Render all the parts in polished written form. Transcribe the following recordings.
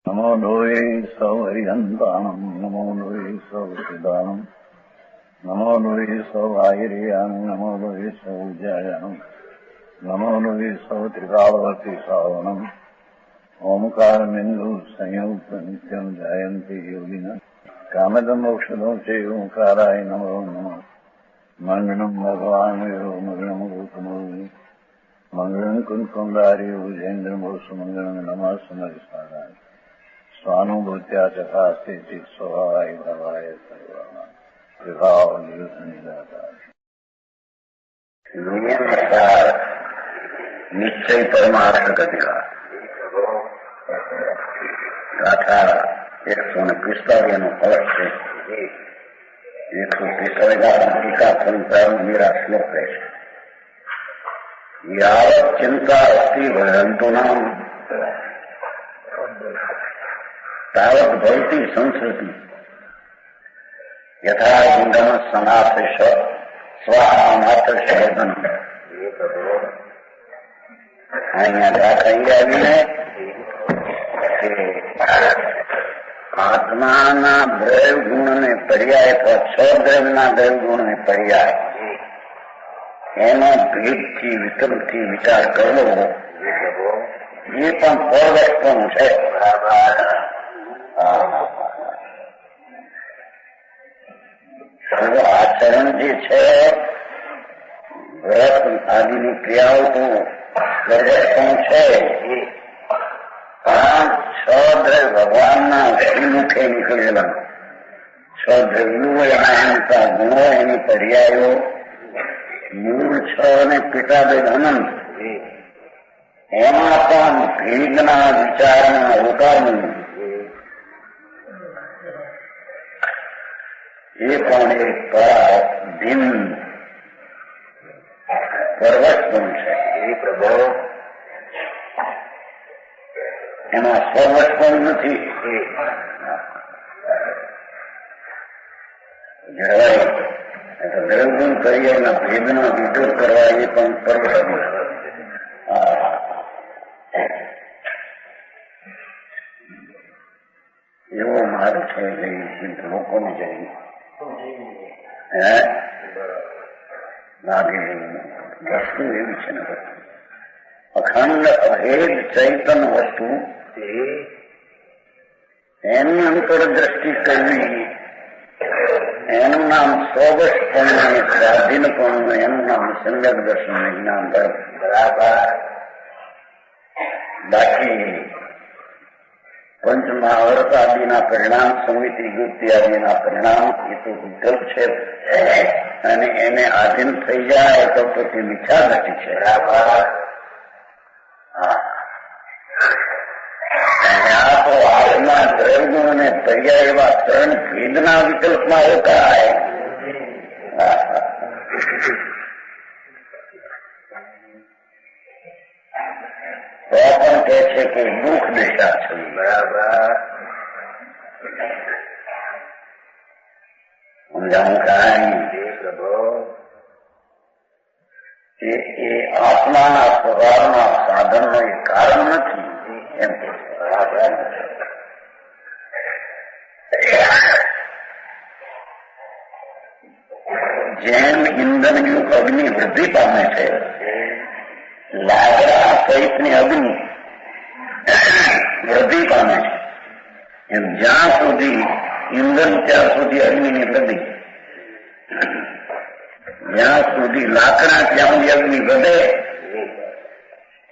નમો લોહે સૌ હરિહંતાણમ નમો લોહે સૌ સિદાનમ નમો લોહે સૌ આહિર્યાન નમો લોહે સૌ જયાનમ નમો લોહે સૌ ત્રિકાળવતી સાવણમ ઓમકાર બિંદુ સંયુક્ત નિત્યમ જયંતિ યોગિન કામદમ મોક્ષદો છે ઓંકારાય નમો નમઃ મંગળમ ભગવાન મંગળમ ગૌતમો મંગળમ કુંકુંડાર્ય ભુજેન્દ્રમો સુમંગળમ નમઃ સમરિસારાય સ્વાનુભૂત્યા ચકાસ્તે સ્વભાવાય ભવાય સર્વમાં વિભાવ નિરુદ્ધ નિરાકાર નિશ્ચય પરમાર્થ ગતિકા ગાથા 145 નો ફરક છે. 145 ટીકા સંતાન મેરા શ્લોક છે. યાવત ચિંતા અસ્તિ ભયંતુ નામ તાવત ભવતી સંસ્કૃતિ યથા ગુંડમ સનાથ સ્વાહા માત્ર શોધન. અહીંયા ગાથા આવીને આત્માના દ્રવ્ય ગુણને પર્યાય અથવા સ્વદ્રવ્યના દ્રવ્ય ગુણને પર્યાય એનો ભેદથી વિકલ્પથી વિચાર કરવો એ પણ પરવસ્તુનું છે. આચરણ જે છે વ્રત આદિની ક્રિયાઓ તો પરવસ્તુનું છે. સ્વદ્રવ્ય ભગવાનના શ્રીમુખે નીકળેલા સ્વદ્રવ્યો એના અનંતા ગુણો એની પર્યાયો મૂળ છ અને પિતાબેન અનંત એમાં પણ ભેદના વિચારના અવતારનું એ પણ એક ભિન્ન પરવસ્તુન છે. એ પ્રભુ એમાં સર્વસ્વ નથી. જળવાય દ્રવ્યગુણ કરીએ એના ભેદનો વિરોધ કરવા એ પણ પરવસ્વ. એવો માર્ગ છે લોકોને જઈ લાગે વસ્તુ એવી છે ને અખંડ અભેદ ચૈતન વસ્તુ એની અંતરદ્રષ્ટિ કરવી એનું નામ સ્વવશપણું સ્વાધીનપણું એનું નામ સંગત દર્શન જ્ઞાન બરાબર. બાકી પંચમહાવર્ત આદિના પરિણામ સંવિતિ ગુપ્તિ આદિના પરિણામ એ તો વિકલ્પ છે અને એને આધીન થઈ જાય તો પછી મિથ્યા દ્રષ્ટિ છે. બરાબર. આ તો હાલના દ્રવ્યગુણ અને પર્યાય એવા ત્રણ ભેદના વિકલ્પમાં રોકાય. તો પણ કહે છે કે દુઃખ દિશા છે. બરાબર. સમજાવું કાંઈ એ આત્માના સ્વભાવના સાધનનો એ કારણ નથી એમ. જેમ ઇંધણયુક્ત અગ્નિ વૃદ્ધિ પામે છે લાકડા સહિતની અગ્નિ વૃદ્ધિ પામે છે એમ જ્યાં સુધી ઇંધણ ત્યાં સુધી અગ્નિની વૃદ્ધિ, જ્યાં સુધી લાકડા ત્યાં સુધી અગ્નિ વધે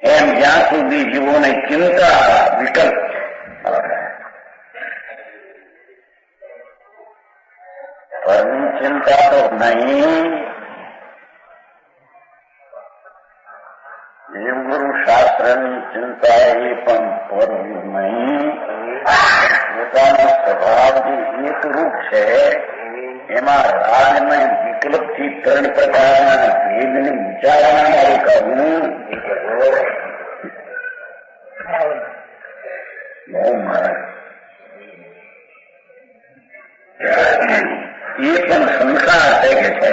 એમ જ્યાં સુધી જીવોને ચિંતા વિકલ્પ પરની ચિંતા તો નહીં. દેવગુરુ શાસ્ત્રની ચિંતા એ પણ પરવી નહીં. પોતાનો સ્વભાવ જે એક રૂપ છે એમાં રાગને વિકલ્પથી ત્રણ પ્રકારના ભેદની વિચારણામાં રોકાવું બહુ મારા એ પણ સંસાર છે કે છે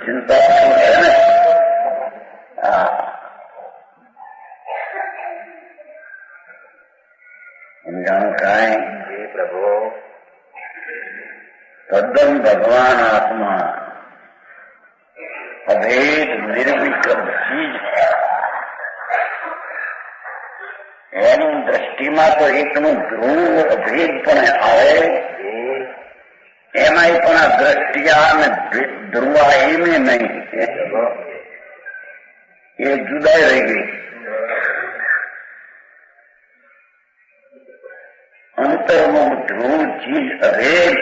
ચિંતા છે ને. સમજાણું કાંઈ એ પ્રભુ તદ્દન ભગવાન આત્મા અભેદ નિર્વિકલ્પ ચીજ એની દ્રષ્ટિમાં તો એકનું ધ્રુવ અભેદ પણ આવે એમાંય પણ આ દ્રષ્ટિયા અને ધ્રુવા એમે નહીં એ જુદાઈ રહી ગઈ. અંતરનું ધ્રુવ ચીજ અભેદ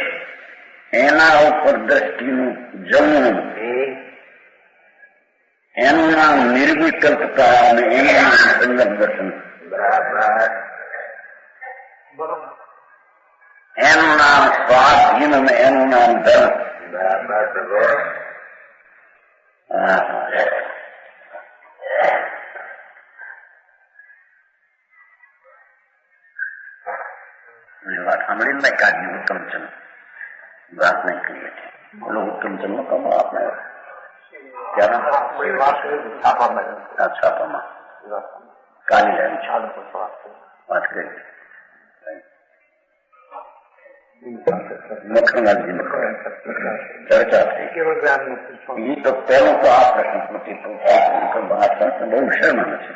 એના ઉપર દ્રષ્ટિનું જમવું એનું નામ નિર્વિકલ્પતા અને એનું નામ સંગમ દર્શન. એનું નામ સ્વાધીન અને એનું નામ ધર્મ. વાત સાંભળી ને કાઢી ઉત્તમચંદ વાત નહીં કરીએ છીએ. બોલો ઉત્તમચંદ નો કમો આપણે છાપામાં કાલી લાવી વાત કરી મખણલાલજી ચર્ચા થઈ. એ તો પહેલો તો આ પ્રશ્ન બહુ શર્મા છે.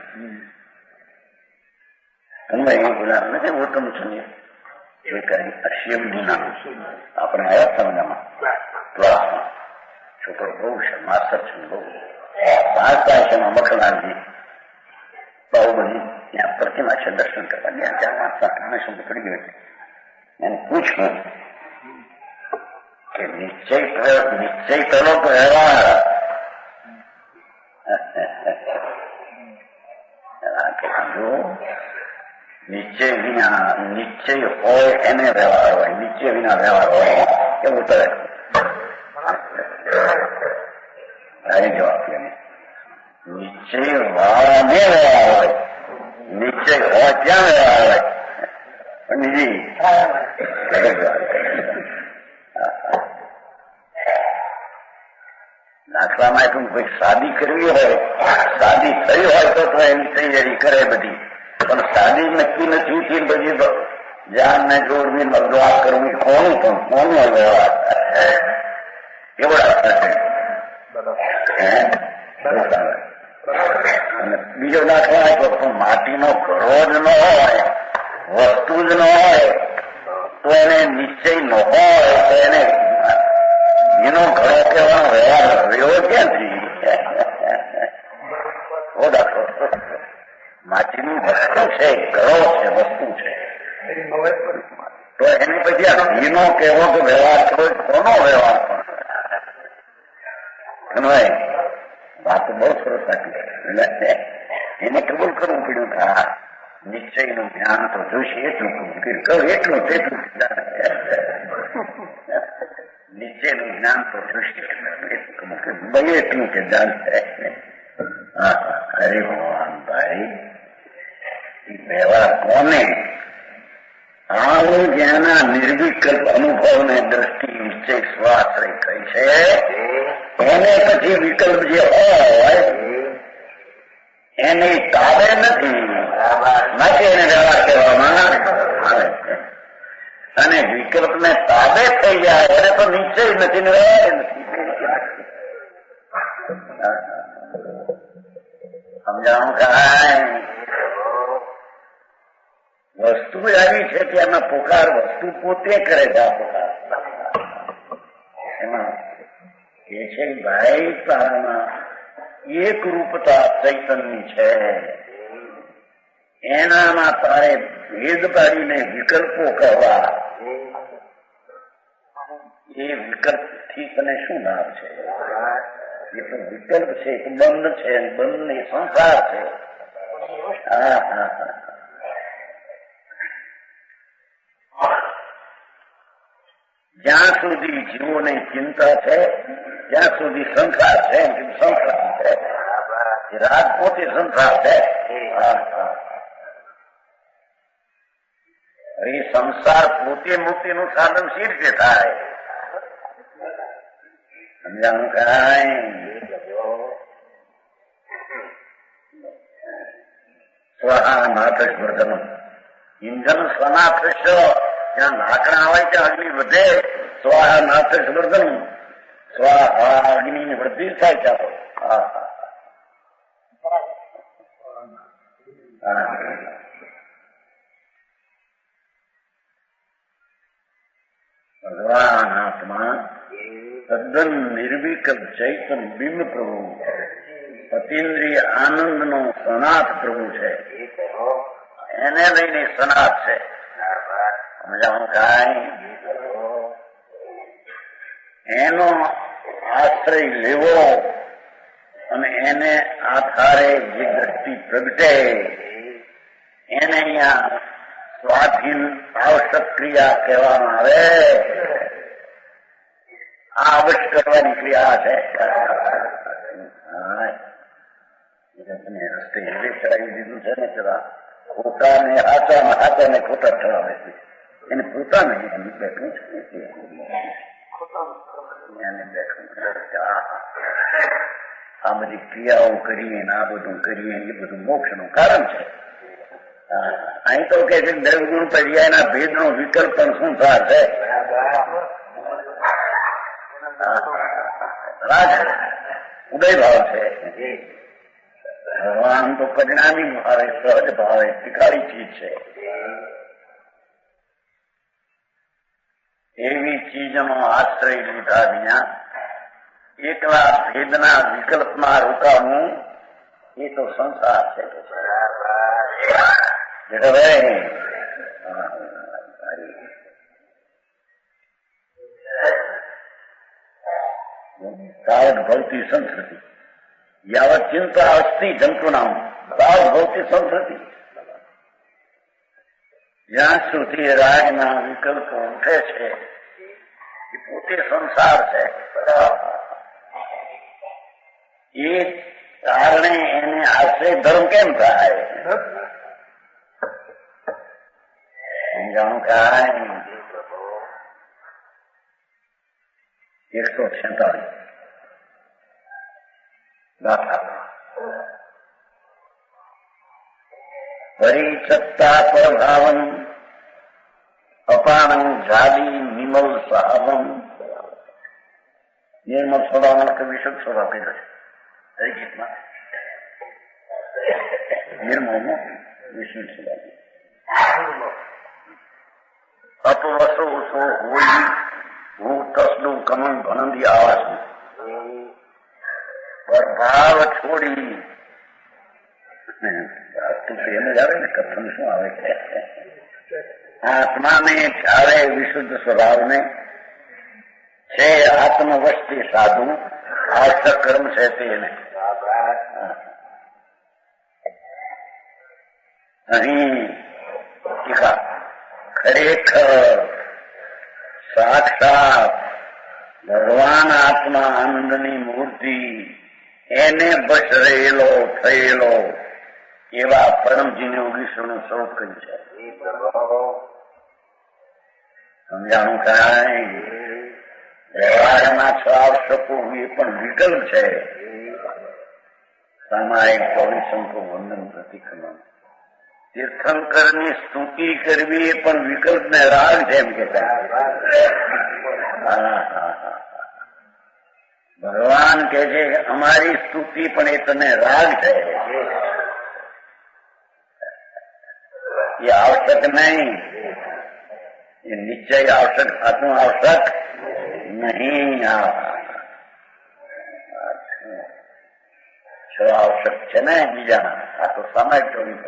તમે એ બોલા નથી ઉત્તમચંદ એ કરી શિવજી નામ આપણે આવ્યા સમજામાં ક્લાસમાં છોકરો બહુ છે માસ્ટર છે બહુ વાંચતા છે એમાં મખણલાલજી બહુ બધી ત્યાં પ્રતિમા છે દર્શન કરવા ત્યાં ત્યાં વાંચતા મને શું પડી ગયું એને પૂછ્યું કે નિશ્ચય પેલો તો વ્યવહાર નિશ્ચય હોય એને વ્યવહાર હોય, નિશ્ચય વિના વ્યવહાર હોય એવું કરે. જવાબ આપીએ નિશ્ચય વાળાને વ્યવહાર હોય, નિશ્ચય હોય ત્યાં વ્યવહાર હોય. પણ દાખલામાં એટલું કોઈ શાદી કરવી હોય, શાદી થઈ હોય તો એની તૈયારી કરે બધી, પણ શાદી નક્કી નથી થી બધી જાન ને જોડવી મગદવા કરવી કોનું પણ કોનું વ્યવહાર એવડા અને બીજો દાખલો આપ્યો પણ માટીનો ઘરો જ ન હોય, વસ્તુ જ ન હોય તો એને નિશ્ચય ન હોય તો એને એનો ઘરો કહેવાનો વ્યવહાર રહ્યો ક્યાંથી? દાખલો માટીની વસ્તુ છે, ઘરો છે, વસ્તુ છે તો એને પછી આ ઘીનો કહેવો તો વ્યવહાર કોનો વ્યવહાર પણ વાત બહુ સરસ આપી. એને કબૂલ કરવું પડ્યું કે હા નિશ્ચયનું જ્ઞાન તો જોશે એટલું એટલું તેટલું નિશ્ચયનું જ્ઞાન તો જોશે એટલું કે જાણ થાય. અરે ભગવાન ભાઈ વ્યવહાર કોને આવું જેના નિર્વિકલ્પ અનુભવને દ્રષ્ટિ નિશ્ચય સ્વાશ્રય થઈ છે એને પછી વિકલ્પ જે હોય એને તાબે નથી એને વ્યવહાર કહેવામાં આવે છે. અને વિકલ્પને તાબે થઈ જાય એને તો નિશ્ચય નથી ને વ્યવહાર નથી. સમજાણું કાંઈ વસ્તુ આવી છે કે એમાં પુકાર વસ્તુ પોતે કરે છે. આ પુકાર એમાં એ છે ભાઈ તારામાં એક રૂપતા ચૈતન્ય છે, એનામાં તારે ભેદ પાડીને વિકલ્પો કરવા, એ વિકલ્પ થી તને શું લાભ છે? એ તો વિકલ્પ છે, એક બંધ છે, બંધ એ સંસાર છે. હા હા હા જ્યાં સુધી જીવોને ચિંતા છે ત્યાં સુધી સંસાર છે. સંસાર છે, રાગ પોતે સંસાર છે. એ સંસાર પોતે મુક્તિનું સાધન સી રીતે થાય? સમજાણું કાંઈ? સ્વહા નાથ સ્મૃતમ ઈંધણ સ્વનાથશ, જ્યાં લાકડા આવે ત્યાં અગ્નિ વધે. સ્વાહા નાથશ વર્ધન, સ્વાહા અગ્નિની વૃદ્ધિ થાય ચાલો. ભગવાન આત્મા તદ્દન નિર્વિકલ્પ ચૈતન બિંબ પ્રભુ, અતિન્દ્રિય આનંદનો સનાથ પ્રભુ છે. એને લઈને સનાથ છે. સમજાવું કાંઈ? એનો આશ્રય લેવો અને એને આધારે જે દ્રષ્ટિ પ્રગટે એને અહીંયા સ્વાધીન આવશ્યક ક્રિયા કહેવામાં આવે. આ અવશ્ય કરવાની ક્રિયા છે. રસ્તે એવી ચડાવી દીધું છે ને જરા ખોટા ને હાચા હાચા ને ખોટા ચડાવે છે. એને પોતા નહીં એની બેઠું છે એને બેઠું. આ બધી ક્રિયાઓ કરીએ ને આ બધું કરીએ એ બધું મોક્ષનું કારણ છે. અહીં તો કે છે દ્રવગુણ પર્યાયના ભેદનો વિકલ્પ પણ સંસાર છે. ઉદય ભાવ છે. ભગવાન તો પરિણામી ભાવે સહજ ભાવે ટીકાળી ચીજ છે. એવી ચીજનો આશ્રય લીધા વિના એકલા ભેદના વિકલ્પમાં રોકાવું એ તો સંસાર છે. તાવત ભવતી સંસ્કૃતિ યાવત ચિંતા અસ્તિ જંતુનામ તાવત ભવતી સંસ્કૃતિ. જ્યાં સુધી રાગના વિકલ્પો ઉઠે છે એ પોતે સંસાર છે. એ કારણે એને આશ્રય ધર્મ કેમ થાય? સમજાણું કાંઈ? 146 ગાથા. પરિચત્તા પ્રભાવન અપાનં જાદી નિમલ સહાવમ. નિર્મલ સ્વભાવનો કે વિશુદ્ધ સ્વભાવ કીધો છે ગીતમાં. નિર્મળનો વિશુદ્ધ સ્વભાવ. અપવસો સો હોઈ હું તસલું કમન ભનંદી આવાસ. પ્રભાવ છોડી એમ જ આવે ને કથન શું આવે છે? આત્માને જ્યારે વિશુદ્ધ સ્વભાવને છે આત્મવસ્તી સાધુ આવશ્યક કર્મ છે તેને અહીં ખરેખર સાક્ષાત ભગવાન આત્મા આનંદની મૂર્તિ એને બસ રહેલો થયેલો એવા પરમજીને 19નું સ્વરૂપ કર્યું છે. સમજાણું કાંઈ? વ્યવહારમાં 6 આવશ્યકો એ પણ વિકલ્પ છે. સામાયિક ગૌરીશંકર વંદન પ્રતિક્રમણ. તીર્થંકરની સ્તુતિ કરવી એ પણ વિકલ્પ ને રાગ છે એમ કે ભગવાન કે છે અમારી સ્તુતિ પણ એ તને રાગ છે. એ આવશ્યક નહીં, એ નિશ્ચય આવશ્યક આત્મ આવશ્યક નહીં. છ આવશ્યક છે ને બીજા. આ તો સમય ચોવીસ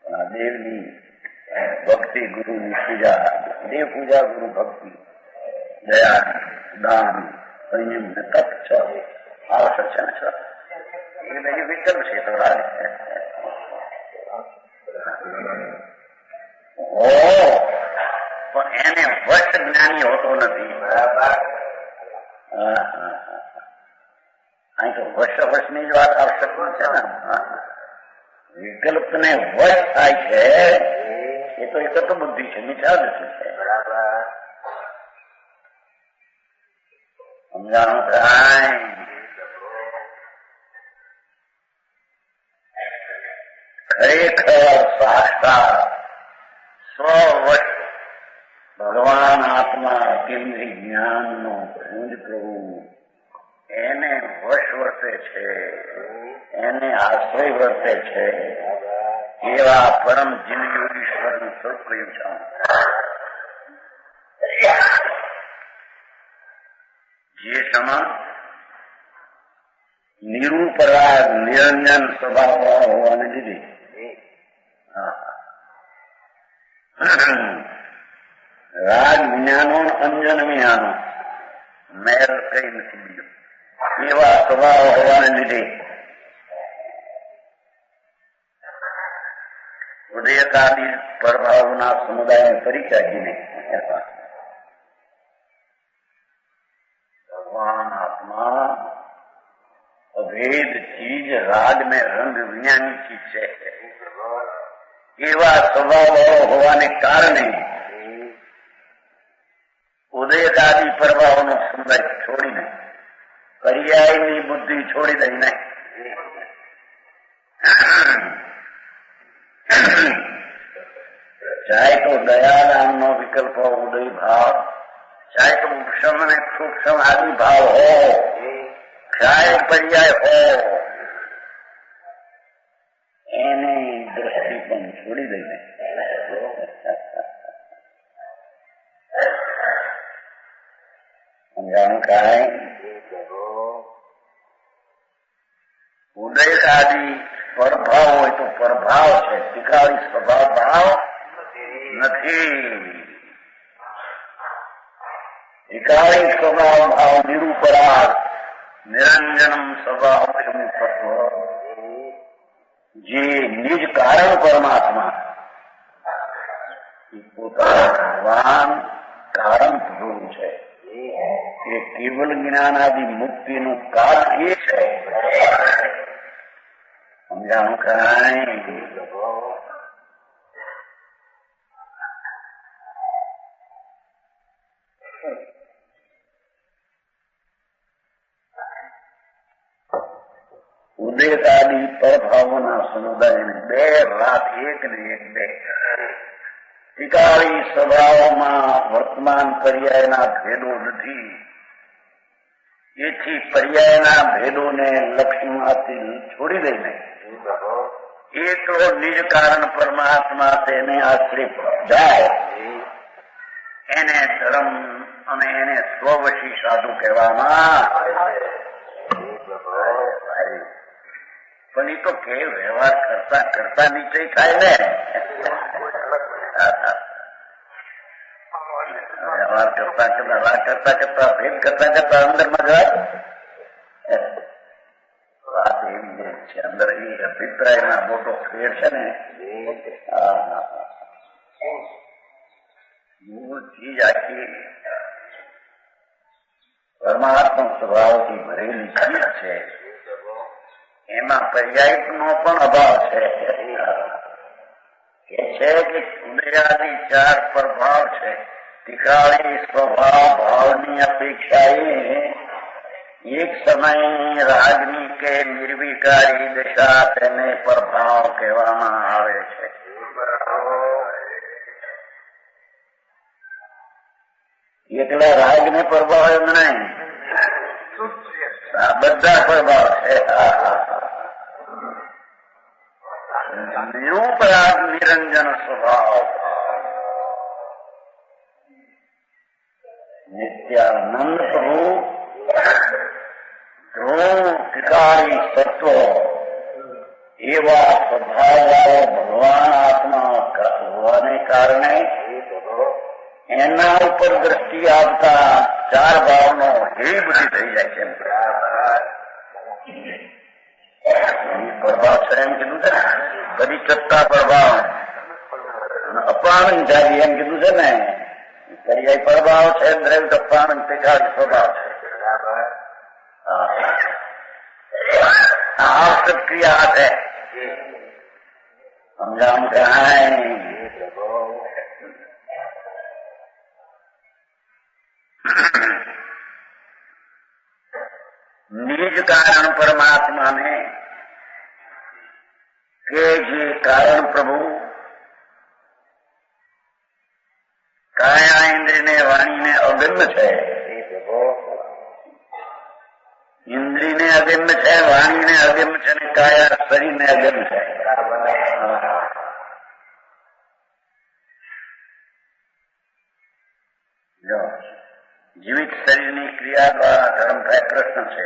આ દેવની ભક્તિ, ગુરુની પૂજા, દેવ પૂજા, ગુરુ ભક્તિ, દયા, દાન, સંયમ ને તપ 6 આવશ્યક છે ને. 6 એ બધી વિકલ્પ છે તો રાગ છે. પણ એને વશ જ્ઞાની હોતો નથી. અહીં તો વશ ની જ વાત આવશ્યક છે ને. વિકલ્પ ને વશ થાય છે એ તો એકત્ર બુદ્ધિ છે, મિથ્યા દૃષ્ટિ છે. સમજાણું કાંઈ? ખરેખર સાક્ષાત સ્વવશ ભગવાન આત્મા કેન્દ્રી જ્ઞાનનો પુંજ પ્રભુ એને વશ વર્તે છે, એને આશ્રય વર્તે છે એવા પરમ જીવ યોગીશ્વરનું સ્વરૂપ કહ્યું છે. જે સમા નિરૂપરાગ નિરંજન સ્વભાવ હોવાને લીધે રાગ જ્ઞાનો અંજન જ્ઞાનો મેલ કઈ નથી બીજું એવા સ્વભાવ હોવાને લીધે ઉદયકાદી પ્રભાવના સમુદાયને પરિચય આપીને ભગવાન આત્મા અભેદ ચીજ રાગ ને રંગ વિજ્ઞાની ચીજ છે એવા સ્વભાવ હોવાને કારણે ઉદયકાદી પ્રભાવનો સમુદાય છોડીને પર્યાયની બુદ્ધિ છોડી દઈને ચાહે તો દયાદાનનો વિકલ્પ હો, ઉદય ભાવ, ચાહે તો ઉપશમ અને સૂક્ષ્મ આદિ ભાવ હો, ચાહે પર્યાય હો, એને દ્રષ્ટિ પણ છોડી દઈને સમજાણું કાંઈ ઉદયકાદી પરભાવ હોય તો પરભાવ છે, ટીકાળી સ્વભાવ ભાવ નથી. ટીકાળી સ્વભાવ ભાવ નિરૂપરાગ નિરંજનમ સ્વભાવ તત્વ જે નિજ કારણ પરમાત્મા પોતાના ભગવાન કારણ ધ્રુવ છે એ કેવલ જ્ઞાનાદિ મુક્તિનું કારણ એ છે. સમજાણું કાંઈ ઉદયકાદી પરભાવોના સમુદાયને બે રાત એક ને એક બે ટીકાળી સ્વભાવમાં વર્તમાન પર્યાયના ભેદો નથી. એથી પર્યાયના ભેદોને લક્ષ્યમાંથી છોડી દઈને એકલો નિજ કારણ પરમાત્મા તેને આશ્રય જાય એને ધર્મ અને એને સ્વવશી સાધુ કહેવામાં. પણ એ તો કે વ્યવહાર કરતા કરતા નિશ્ચય થાય ને. વ્યવહાર કરતા કરતા વાત કરતા કરતા ભેદ કરતા કરતા અંદરમાં જાય વાત એવી છે. અંદર એ અભિપ્રાયમાં મોટો ફેર છે ને. મૂળ ચીજ આખી પરમાત્મા સ્વભાવથી ભરેલી ચીજ છે. એમાં પર્યાયનો પણ અભાવ છે. એ છે કે ઉદયાદી ચાર પ્રભાવ છે. ટીકાળી સ્વભાવ ભાવની અપેક્ષાએ એક સમય રાગની કે નિર્વિકારી દશા તેને પ્રભાવ કહેવામાં આવે છે. એકલા રાગને પ્રભાવ એમ નહીં, બધા પ્રભાવ છે. નિરૂપરાગ નિરંજન સ્વભાવ નિત્યાનંદ પ્રભુ ધ્રુવ ટીકાળી તત્વ એવા સ્વભાવવાળો ભગવાન આત્મા હોવાને કારણે એના ઉપર દ્રષ્ટિ આવતા ચાર ભાવનો હેય બધી થઈ જાય છે. પ્રભાવ છે એમ કીધું છે ને, બધી ચત્તા પ્રભાવ અપાન જાતિ એમ કીધું છે ને. પર્યાય પ્રભાવ છે, દ્રવ્ય અપાન ટીકાળી સ્વભાવ છે. આવશ્યક ક્રિયા છે. સમજામ કાંઈ નિજ કારણ પરમાત્માને કે જે કારણ પ્રભુ કાયા ઇન્દ્રિયને વાણીને અગમ્ય છે. ઇન્દ્રિયને અગમ્ય છે, વાણીને અગમ્ય છે, અને કાયા શરીરને અગમ્ય છે. જો જીવિત શરીરની ક્રિયા દ્વારા ધર્મ થાય પ્રશ્ન છે.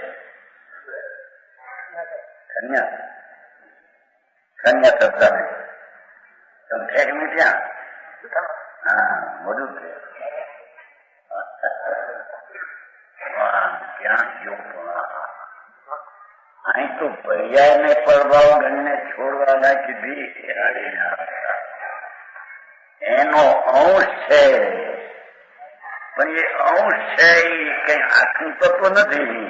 કન્યા શબ્દ તમે ઠેક નહીં ત્યાં હા બધું છે ક્યાં ગયો અહીં તો પર્યાયને પ્રભાવ ગણીને છોડવાના કીધી એનો અંશ છે, પણ એ અંશ છે એ કઈ આખું તત્વ નથી.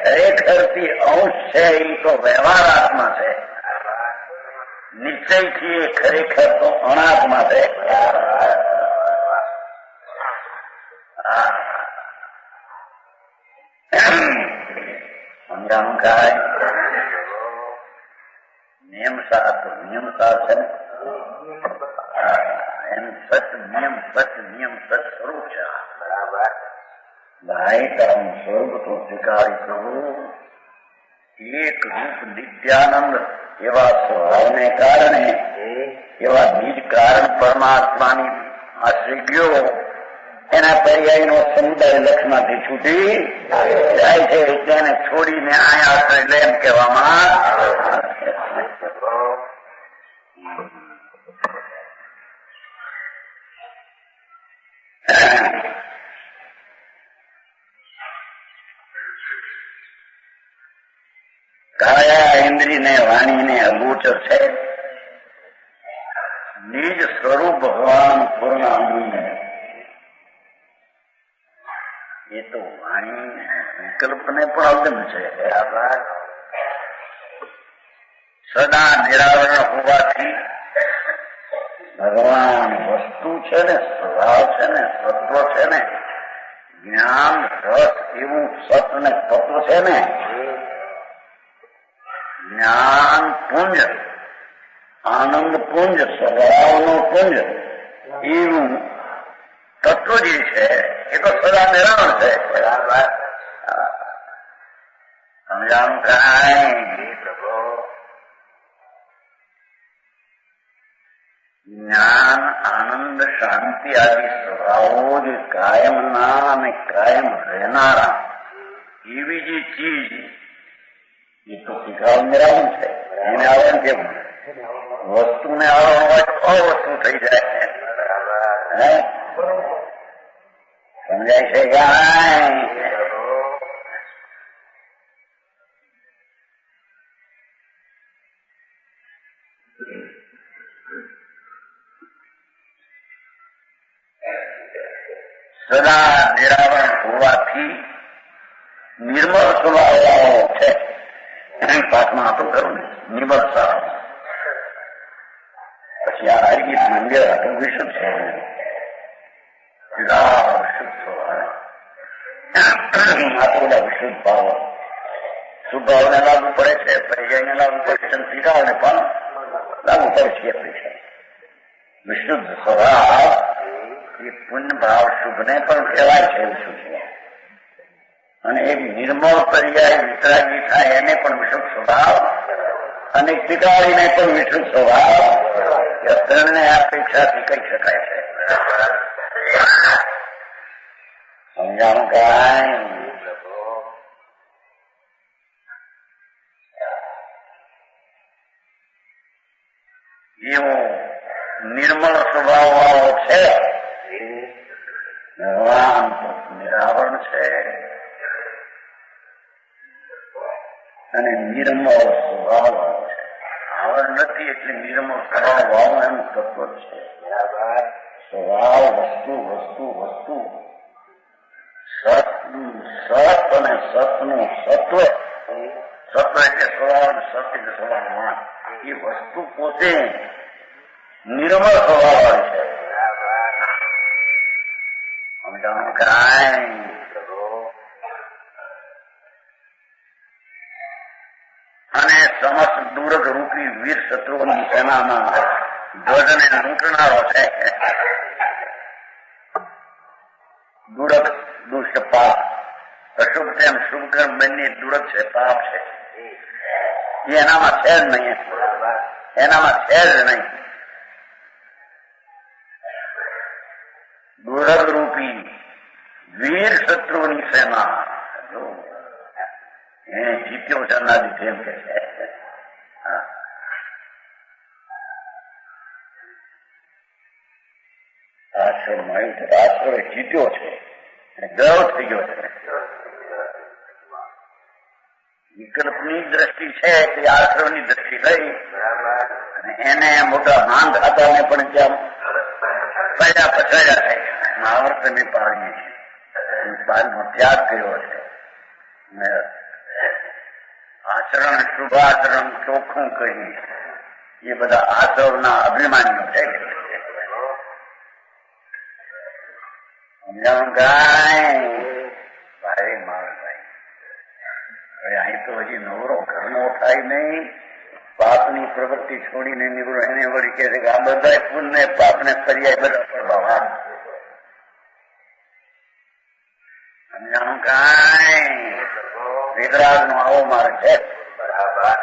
ખરેખરથી અંશ છે એ તો વ્યવહારાત્મા છે. નિશ્ચયથી એ ખરેખર તો અનાત્મા છે. સમજાણું કાય નિયમસાર તો નિયમસાર છે ને એનું સત નિયમ સ્વરૂપ છે. ભાઈ તારું સ્વરૂપ તો સ્વીકારી પ્રભુ એક રૂપ નિત્યાનંદ એવા સ્વભાવને કારણે એવા બીજ કારણ પરમાત્માની આશ્રય ગયો એના પર્યાયનો સમુદાય લક્ષમાંથી છૂટી જાય છે. તેને છોડીને આ આશ્રય લે એમ કહેવામાં કાયા ઇન્દ્રિયને વાણીને અગોચર છે. નિજ સ્વરૂપ ભગવાન પૂર્ણ અંગીને એ તો વાણી વિકલ્પને પણ અગમ્ય છે. સદા નિરાવરણ હોવાથી ભગવાન વસ્તુ છે ને, સ્વભાવ છે ને, સત્વ છે ને, જ્ઞાન રસ એવું સત ને તત્વ છે ને, જ્ઞાન પુંજ, આનંદ પુંજ, સ્વભાવનો પુંજ એવું તત્વ જે છે એ તો સદા નિરાવરણ છે. સમજાણું કાંઈ જ્ઞાન આનંદ શાંતિ આદિ સ્વભાવો જે કાયમના અને કાયમ રહેનારા એવી જે ચીજ એ તો શીખાવ નિરાવરણ છે. એને આવરણ કેવું વસ્તુને આવરણ હોય તો અવસ્તુ થઈ જાય. સમજાય છે કાંઈ સદા નિરાવરણ હોવાથી નિર્મળ સ્વભાવ છે. પાઠમાં હતું ખરું ને નિર્મળ સ્વભાવ. પછી આ હરિગીત મંદિર હતું વિશુદ્ધ છે. શુદ્ધ સ્વભાવ આ તો બધા વિશુદ્ધ ભાવ શુદ્ધ ભાવને લાગુ પડે છે, પર્યાયને લાગુ પડે છે, ટીકાઓને પણ લાગુ પડે છે. વિશુદ્ધ સ્વભાવ એ પુણ્ય ભાવ શુભને પણ કહેવાય છે. વિશુદ્ધ અને એક નિર્મળ પર્યાય વિતરાગી થાય એને પણ વિશુદ્ધ સ્વભાવ અને ટીકાળીને પણ વિશુદ્ધ સ્વભાવ ત્રણને અપેક્ષાથી કહી શકાય છે. સમજાણું કાંઈ એવો નિર્મળ સ્વભાવ વાળો છે ભગવાન નિરાવરણ છે અને નિર્મળ સ્વભાવ વાળો છે. આવરણ નથી એટલે નિર્મળ સ્વભાવ વાળો એનું તત્વ છે. સ્વભાવ વસ્તુ વસ્તુ વસ્તુ સત અને સતનું સત્વ, સત્વ એટલે સ્વભાવ, સત એટલે સ્વભાવવાન. એ વસ્તુ પોતે નિર્મળ સ્વભાવ વાળી છે. સમજાણું કાંઈ અને સમસ્ત દુર્ગ રૂપી વીર શત્રુઓની સેનાના ધ્વજને લૂંટનારો છે. દુરક દુષ્ટ પાપ, અશુભ તેમ શુભ કર્મ બંને દુરક છે, પાપ છે. એ એનામાં છે જ નહીં, એનામાં છે જ નહીં. દુર્લભ રૂપી વીર શત્રુની સેના એ જીત્યો છે અનાદિ એમ કે છે. આશ્રમ જીત્યો છે, ગર્વ થઈ ગયો છે. વિકલ્પની દ્રષ્ટિ છે તે આશ્રમની દ્રષ્ટિ થઈ અને એને મોટા માંગ હતા પણ ત્યાં પડ્યા પછાડ્યા થઈ ગયા. આવર્તને પાડીએ છીએ, બાલનો ત્યાગ કર્યો છે. આચરણ શુભાચરણ ચોખ્ખું કહી એ બધા આશ્રમના અભિમાનીઓ છે. ભાઈ માણભાઈ હવે અહીં તો હજી નવરો ઘરનો થાય નહીં. પાપની પ્રવૃત્તિ છોડીને નીકળો એને વળી કહે છે કે આ બધા પુણ્ય પાપને પર્યાય બધા પ્રભાવ. સમજાણું કાંઈ વિતરાગ નો આવો માર્ગ છે. બરાબર.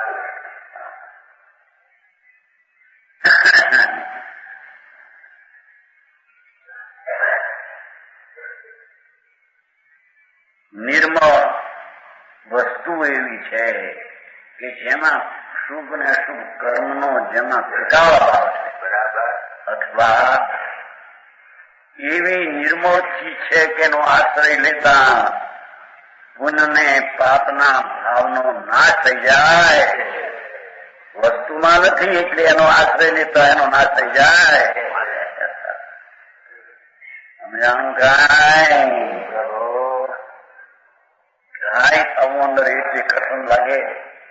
નિર્મળ વસ્તુ એવી છે કે જેમાં શુભ ને અશુભ કર્મનો જેમાં ટકાવ ભાવ છે. બરાબર. અથવા એવી નિર્મળ ચીજ છે કે એનો આશ્રય લેતા પુણ્યને પાપના ભાવનો નાશ થઈ જાય. વસ્તુમાં નથી એટલે એનો આશ્રય લેતા એનો નાશ થઈ જાય. સમજાણું કાંઈ કાંઈ થવું અંદર એટલી કઠણ લાગે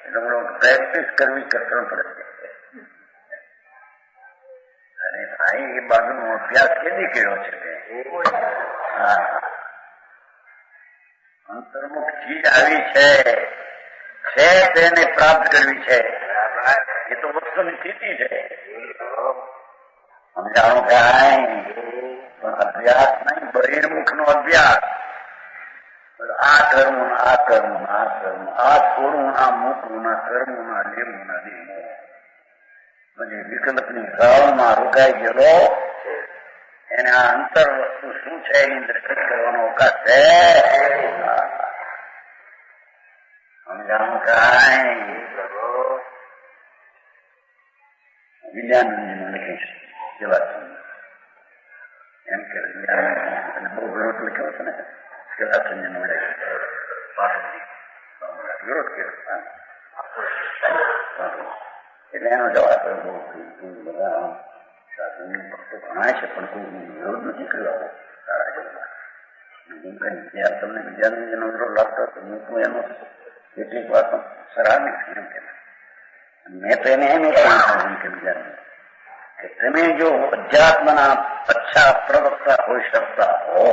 એટલે પ્રેક્ટિસ કરવી કઠણ પડે. અને ભાઈ એ બાજુનો અભ્યાસ કેદી કર્યો છે? અંતર્મુખ ચીજ આવી છે તેને પ્રાપ્ત કરવી છે. એ તો વસ્તુની સ્થિતિ છે. સમજાણું કાંઈ પણ અભ્યાસ નહીં, બહિર્મુખ નો અભ્યાસ. આ કરવું આ કરવું આ કરવું, આ છોડવું આ મૂકવું ના કરવું ના લેવું ના દેવું. પછી વિકલ્પની ભાવમાં રોકાઈ ગયેલો એને આ અંતર વસ્તુ શું છે એની દ્રષ્ટિ કરવાનો અવકાશ છે. સમજાણું કાંઈ વિજ્ઞાન લખીશ કેવા એમ કે વિજ્ઞાન બહુ વિરોધ લખ્યો છે ને કેવા સંજન વડે વિરોધ કર્યો એટલે એનો જવાબ બધા સાધુની ભક્તો ઘણા છે પણ કોઈ વિરોધ નથી કર્યો સારા જવાબ. તમને વિદ્યાર્થીનો વિરોધ લાગતો હતો હું એનો કેટલીક વાતો સરાહની એમ કે મેં તો એને એમ કહ્યું કે વિદ્યાર્થી કે તમે જો અધ્યાત્મના અચ્છા પ્રવક્તા હોઈ શકતા હો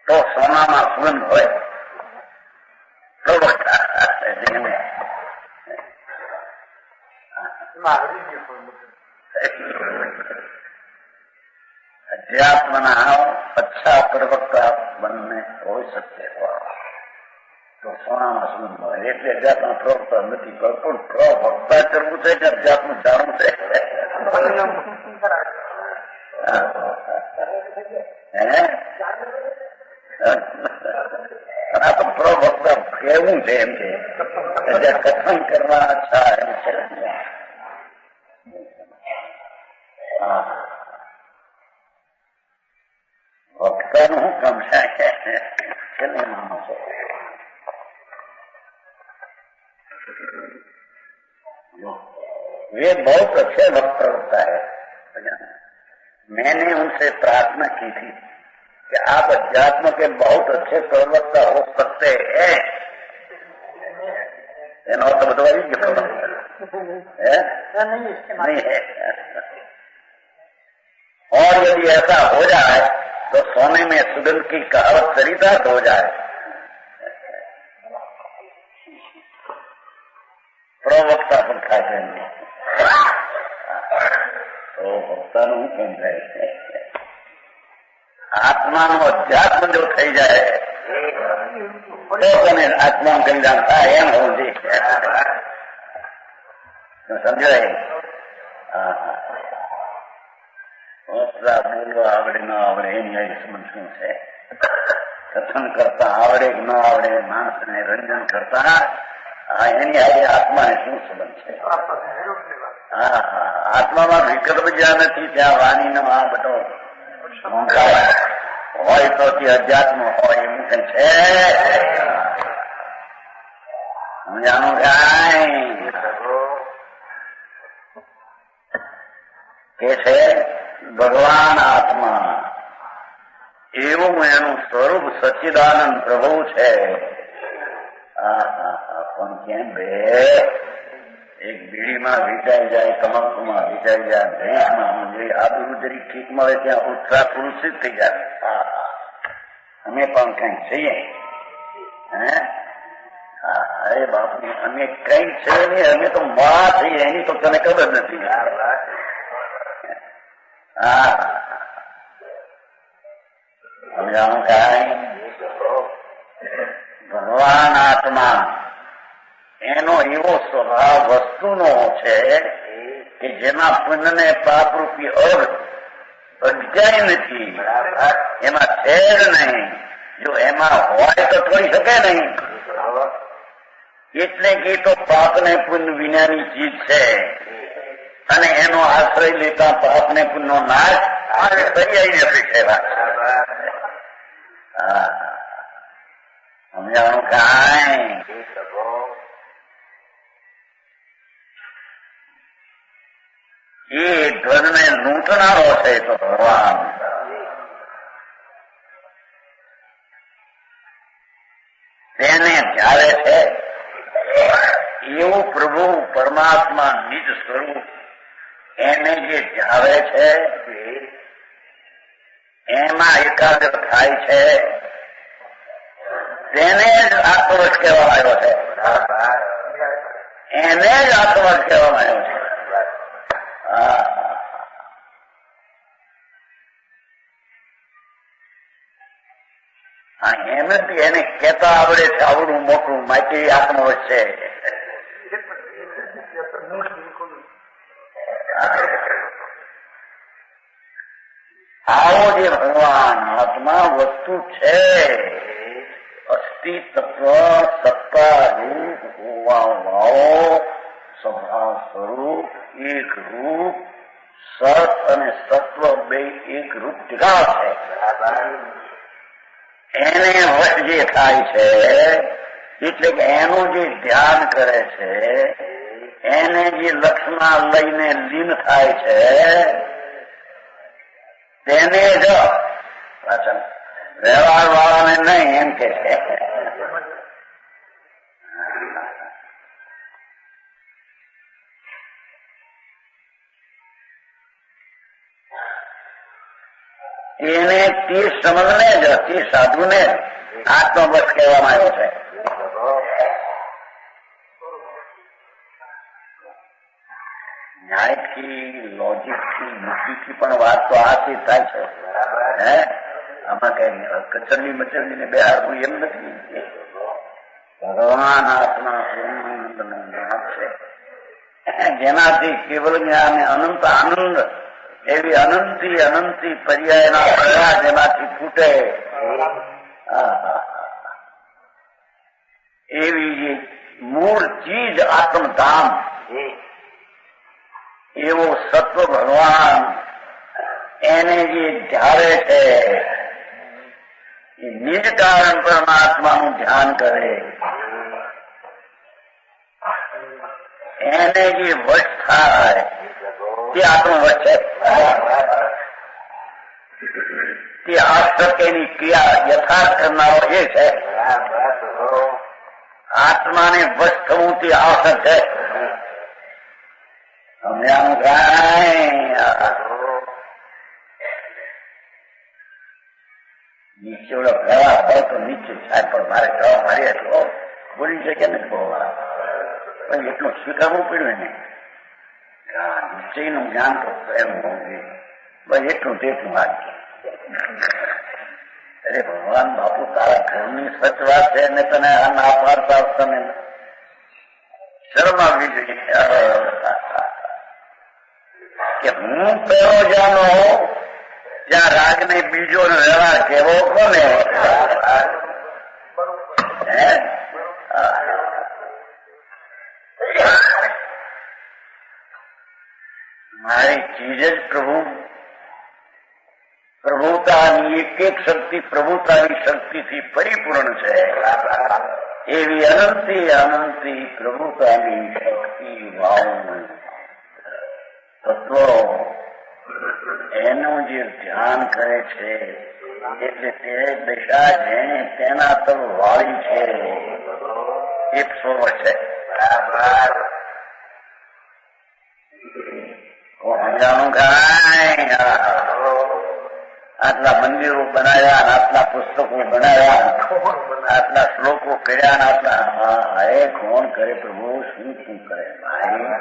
તો સોનામાં સુગંધ હોય. પ્રવક્તા અધ્યાત્મના અચ્છા પ્રવક્તા બંને હોઈ શકતે હો તો સોનામાં સુગંધ હોય. એટલે અધ્યાત્મ પ્રવક્તા નથી પણ પ્રવક્તા કરવું છે કે અધ્યાત્મ જાણવું છે. આ તો પ્રવક્તા કેવું છે એમ છે કથન કરવા અચ્છા એમ છે. વક્તાનું શું કામ છે છેલ્લે માનો છો वे बहुत अच्छे वक्त होता है. मैंने उनसे प्रार्थना की थी कि आप अध्यात्म के बहुत अच्छे प्रवक्ता हो सकते हैं. तो बताइए नहीं है. और यदि ऐसा हो जाए तो सोने में सुगंध की कहावत चरितार्थ हो जाए. પ્રવક્તા પણ થાય છે તો વક્તાનું કેમ થાય છે? આત્માનો અધ્યાત્મ જો થઈ જાય તો તમે આત્માનું કલ્યાણ થાય એમ હોવું જોઈએ. સમજાય? બોલવા આવડે ન આવડે એની આયુષ્યમન શું છે? કથન કરતા આવડે કે ન આવડે માણસને રંજન કરતા એની આજે આત્માને શું સંબંધ છે? આત્મામાં વિકલ્પ જ્યાં નથી ત્યાં વાણીનો આ બધો હોય તો તે અધ્યાત્મ હોય એવું કઈ છે? સમજાણું કાંઈ કે છે ભગવાન આત્મા એવું એનું સ્વરૂપ સચ્ચિદાનંદ પ્રભુ છે. પણ કેમ બે એક બીડીમાં વીંટાઈ જાય, તમાકુમાં વીંટાઈ જાય, ભેંસમાં જોઈએ આ બધું જરી ઠીક મળે ત્યાં ઉત્સાહ પુરુષિત થઈ જાય. અમે પણ કઈક છીએ હે? અરે બાપની અમે કઈક છે ને, અમે તો મા છીએ એની તો તને ખબર નથી. સમજાણું કાંઈ? ભગવાન આત્મા એનો એવો સ્વભાવ વસ્તુનો છે કે જેમાં પુણ્ય ને પાપરૂપી અટકાય નથી, એમાં છે જ નહીં. જો એમાં હોય તો થોડી શકે નહીં. એટલે કે તો પાપ ને પુણ્ય વિનાની ચીજ છે અને એનો આશ્રય લેતા પાપ ને પુણ્ય નો નાશ દરિયાઈ અપેક્ષા. સમજાણું કાંઈ? એ ધ્વજને લૂંટનારો છે તો ભગવાન. તેને જ્યારે છે એવું પ્રભુ પરમાત્મા નિજ સ્વરૂપ એને જે જાવે છે એમાં એકાગ્ર થાય છે, તેને જ આત્મવશ કહેવામાં આવ્યો છે. એને જ આત્મવશ કહેવામાં આવ્યો છે. એમ જ એને કહેતા આવડે છે આવડું મોટું માટી આત્મવશ છે. આવો જે ભગવાન આત્મા વસ્તુ છે, અસ્તિત્વ સત્તા રૂપ હોવા વાળો સ્વભાવ સ્વરૂપ એક રૂપ સત અને સત્વ બે એક રૂપ ટીકા છે. એને વશ જે થાય છે એટલે કે એનું જે ધ્યાન કરે છે, એને જે લક્ષમાં લઈને લીન થાય છે તેને જ પાછળ વ્યવહાર વાળાને નહીં એમ કે છે. એને તે સમજને જ તે સાધુને આત્મવશ કહેવામાં આવ્યો છે. ન્યાયથી લોજિકથી યુક્તિથી પણ વાત તો આથી થાય છે. હે આમાં કઈ કચરડી મચરડી ને બે હારવું એમ નથી. ભગવાન આત્મા પૂર્ણાનંદ નો જ્ઞાન છે જેનાથી કેવલ જ્ઞાન અનંત આનંદ એવી અનંતી પર્યાયના પ્રયાસ જેમાંથી ફૂટે એવી મૂળ ચીજ આત્મધામ એવો સત્વ ભગવાન એને જે ધારે છે એ નિજ કારણ પરમાત્માનું ધ્યાન કરે, એને જે વશ થાય તે આત્મવશ છે. તે આસક્તિની ક્રિયા યથાર્થ કરનારો એ છે. આત્માને વશ થવું તે આવશ્યક છે. તમને આમ નીચે ઓળો પ્રવાહ હોય તો નીચે થાય, પણ મારે જવા મારી એટલો બોલી શકે નથી બોલવા, પણ એટલું સ્વીકારવું પડ્યું ને. નિશ્ચયનું જ્ઞાન તો એમ હોવું જોઈએ. બસ એટલું તેટલું વાંચે. અરે ભગવાન બાપુ તારા ઘરની સચ વાત છે ને તને આ ના પાડતા તને શરમ આવવી જોઈએ કે હું પેલો જાનો જ્યાં રાગને બીજો વ્યવહાર કેવો કોને મારી ચીજ જ પ્રભુતાની એક શક્તિ પ્રભુતાની શક્તિથી પરિપૂર્ણ છે. એવી અનંતી પ્રભુતાની શક્તિ વાવ તત્વો એનું જે ધ્યાન કરે છે એટલે તે દશા જેને તેના તર વાળી છે એક સ્વર છે. સમજાણું કાંઈ આટલા મંદિરો બનાવ્યા આટલા પુસ્તકો બનાવ્યા આટલા શ્લોકો કર્યા આટલા એ કોણ કરે પ્રભુ શું કરે ભાઈ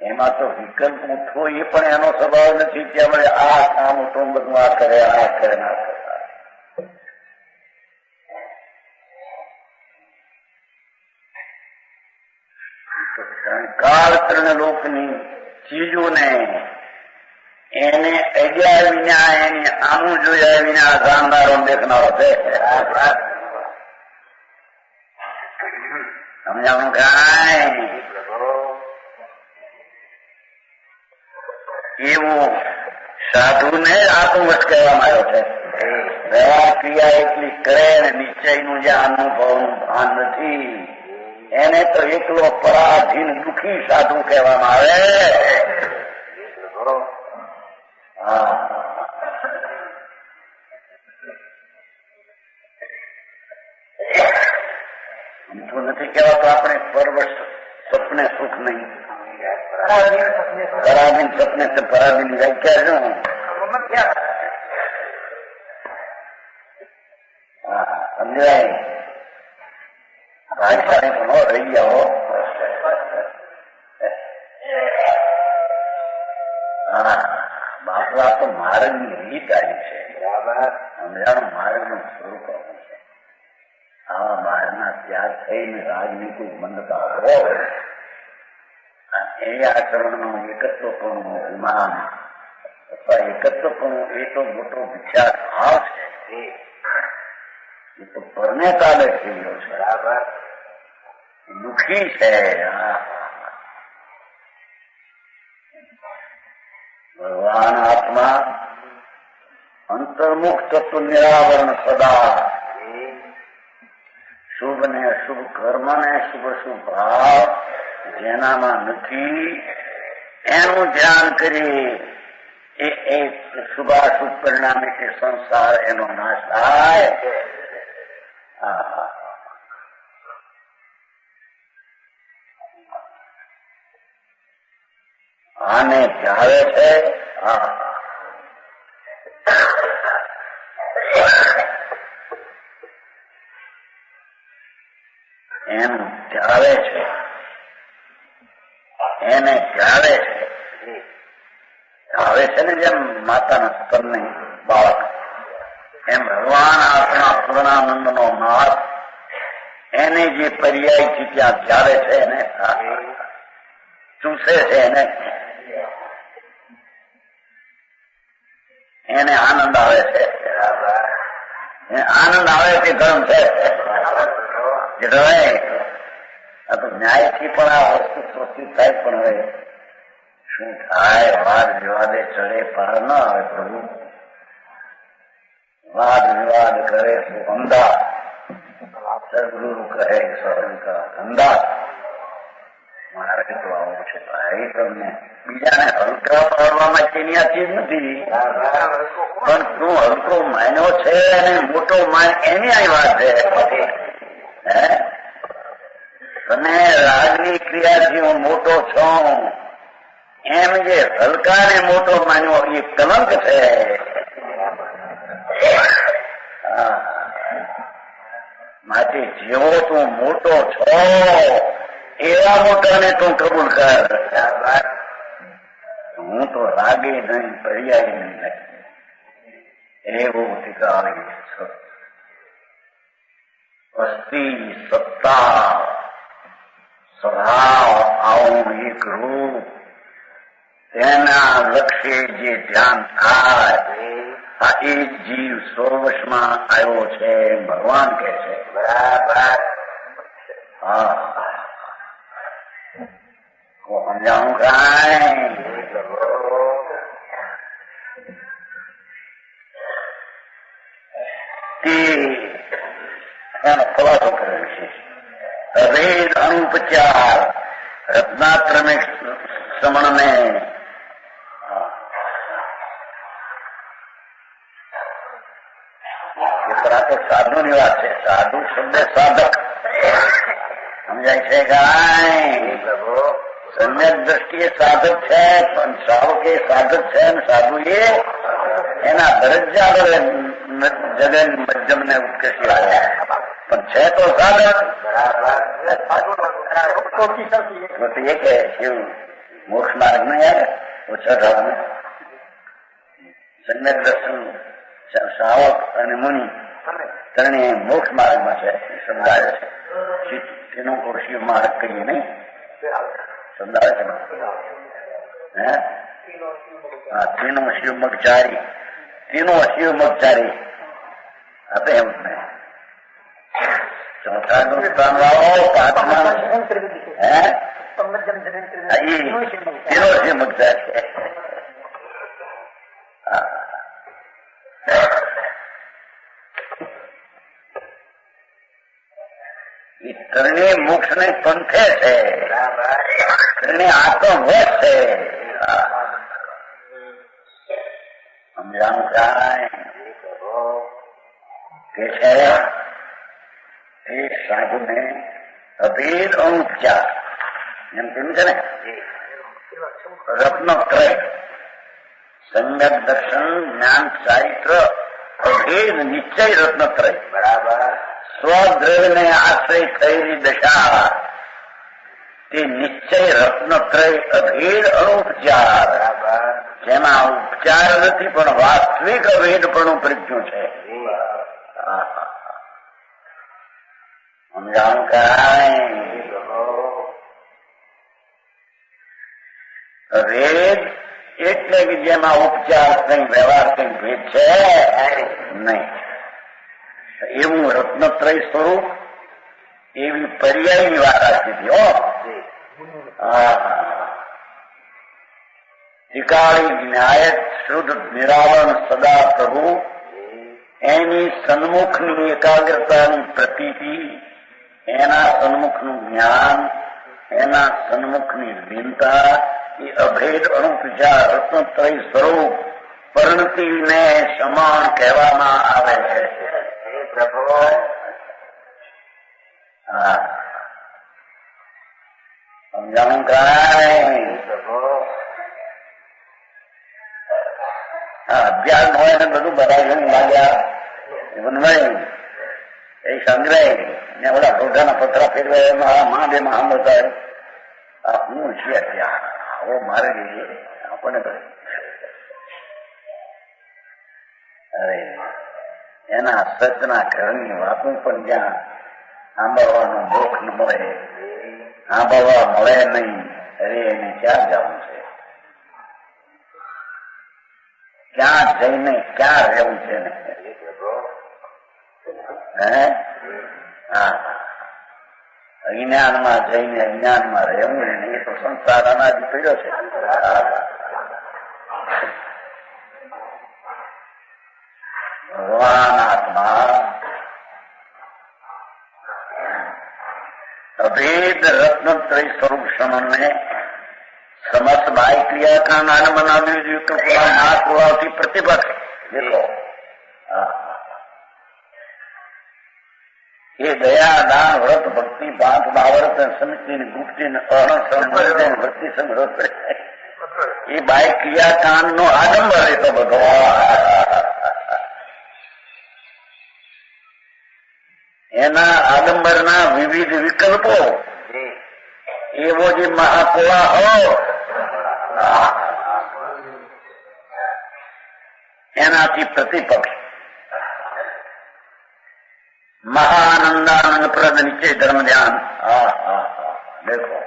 એમાં તો વિકલ્પ ઉઠવો એ પણ એનો સ્વભાવ નથી કે આપણે આ કામ ઉઠો બધું આ કરે ના કરતા કાળ ત્રણ લોકની ચીજોને એને અગ્યા વિના એને આમું જોયા વિના જાણનારો દેખનારો છે. સમજાવું કાંઈ એવું સાધુને આત્મવશ કહેવામાં આવ્યો છે. વ્યવહાર ક્રિયા એટલી કરે ને નિશ્ચયનું જે અનુભવનું ભાન નથી એને તો એકલો પરાધીન દુઃખી સાધુ કહેવામાં આવે. તો નથી કહેવાતો આપણે પરવશ સપને સુખ નહીં પરાધીન સપને પરાધીન વ્યાખ્યા શું સમજાય ભાગશાળી પણ રહી જાઓ. બાપલા તો માર્ગની રીત આવી છે. સમજાણું માર્ગનું સ્વરૂપ આવું છે. આવા બહારના ત્યાગ થઈને રાજનીતિ મંદતા હોય એ આચરણનું એકત્વપણું અભિમાન અથવા એકત્વપણું એ તો મોટો વિખ્યાત ભાવ છે. એ તો પરને કાલે થઈ ગયો છે. બરાબર દુઃખી છે. ભગવાન આત્મા અંતર્મુખ તત્વ નિરાવરણ સદા શુભ ને અશુભ કર્મ ને શુભ શુભ ભાવ જેનામાં નથી એનું ધ્યાન કરી એ શુભાશુભ પરિણામે કે સંસાર એનો નાશ થાય. આને ચાલે છે. એમ ચાલે છે એને ચાલે છે આવે છે ને જેમ માતાના સ્તનને બાળક એમ ભગવાન આપણા પૂર્ણાનંદ નો નાથ એને જે પર્યાયથી ત્યાં ચાલે છે એને ચૂસે છે એને આનંદ આવે છે. આનંદ આવે તે ધર્મ છે. આ તો ન્યાયથી પણ આ વસ્તુ સ્વસ્તિત થાય પણ હવે શું થાય વાદ વિવાદે ચડે પાર ન આવે પ્રભુ. વાદ વિવાદ કરે તો અંધા સદગુરુ કહે સહંકા અંધા. મારે તો આવું છે ભાઈ તમને બીજાને હલકા પાડવા માટેની આ ચીજ નથી પણ તું હલકો માન્યો છે અને મોટો માન એની આ વાત છે. તને રાજની ક્રિયાથી હું મોટો છું એમ જે હલકાને મોટો માન્યો એ કલંક છે. માટે જેવો તું મોટો છો એવા મોટાને તું કબૂલ કર. હું તો રાગે નહીં પર્યાય નહીં. એવો ઠિકાણે વસ્તી સત્તા સ્વભાવ આવું એક રૂપ તેના લક્ષ્ય જે ધ્યાન થાય આ એક જીવ 100 વર્ષમાં આવ્યો છે ભગવાન કહે છે. બરાબર. હા સમજાવું કાંઈ એનો ખુલાસો કર્યો છે. વેદ અનુપચાર રત્નાત્ર में श्रवण में તો સાધુ ની વાત છે. સાધુ શબ્દ સાધક સમજાય છે કાંઈ? સમ્યક દ્રષ્ટિએ સાધક છે પણ શ્રાવક એ સાધક છે અને સાધુ એ એના દરજ્જા વડે જગન મધ્યમ ને ઉત્કર્ષી આવ્યા પણ છે તો સાધક. તો એ કે શિવ મોક્ષ માર્ગ નહીં આવે ઓછા થવાનું. સમ્યક દર્શન શ્રાવક અને મુનિ ત્રણે મોક્ષ માર્ગમાં છે સમજાય છે. તેનો શિવ માર્ગ કહીએ નહીં સમજાય છે. હા તેનો શિવમગચારી તેનો શિવમગચારી આપે એમ જ નહીં. ચોથા નું સ્થાન વાળો પાંચમા તેનો શિવમગચાર છે. ત્રણે મોક્ષ ને પંથે છે. ત્રણે આત્મવશ છે. સમજાણું કાંઈ કે છે એ સાધુ ને અભેદ અનુપચાર એમ કેમ છે ને રત્નત્રય સમ્યક દર્શન જ્ઞાન ચારિત્ર અભેદ નિશ્ચય રત્નત્રય. બરાબર. સ્વદ્રવ્યને આશ્રય થયેલી દશા તે નિશ્ચય રત્નત્રય અભેદ અનુપચાર જેમાં ઉપચાર નથી પણ વાસ્તવિક અભેદપણું પ્રજ્ઞું છે. સમજાણું કાંઈ? અભેદ એટલે કે જેમાં ઉપચાર કઈ વ્યવહાર કઈ ભેદ છે નહીં એવું રત્નત્રય સ્વરૂપ એવી પર્યાયની વાત આપી હો. ત્રિકાળી ન્યાયક શુદ્ધ નિરાવરણ સદા પ્રભુ એની સન્મુખની એકાગ્રતાની પ્રતીતિ એના સન્મુખનું જ્ઞાન એના સન્મુખની લીનતા એ અભેદ અનુપચાર રત્નત્રય સ્વરૂપ પરિણતિને સમાન કહેવામાં આવે છે. પ્રભુ સમજાણું કાંઈ? અભ્યાસ હોય ને બધું બરાબર લાગ્યા વનવાય એ સંગ્રહ ને ઓલા ઢોઢાના પતરા ફેરવાય એમાં મહાદેવમાં સાંભળતા આ હું છે ત્યાં આવો મારે આપણને અરે એના સચના ઘરની વાતો પણ જ્યાં સાંભળવાનું દુઃખ ન મળે સાંભળવા મળે નહીં અરે એને ક્યાં જવું છે? ક્યાં જઈને ક્યાં રહેવું છે ને? અજ્ઞાનમાં જઈને અજ્ઞાનમાં રહેવું ને એ તો સંસાર અનાજ પીડ્યો છે. ભગવાન આત્મા અભેદ રત્નત્રય સ્વરૂપ શ્રવણને સમસ્ત બાહ્ય ક્રિયા का नाम बनावी नाथ होवाથી પ્રતિપક્ષ દેખો એ દયા દાન વ્રત ભક્તિ પાંચ બાવરત સમિતિ ગુપ્તિ અણ ભક્તિ સંગ્રહ એ બાહ્ય ક્રિયાકાંડ નો આડંબર રહેતો બધો. એના આડંબરના વિવિધ વિકલ્પો એવો જે મહાકોળા હો એનાથી પ્રતિપક્ષ आनंदानंद प्रद नीचे धर्म ध्यान। देखो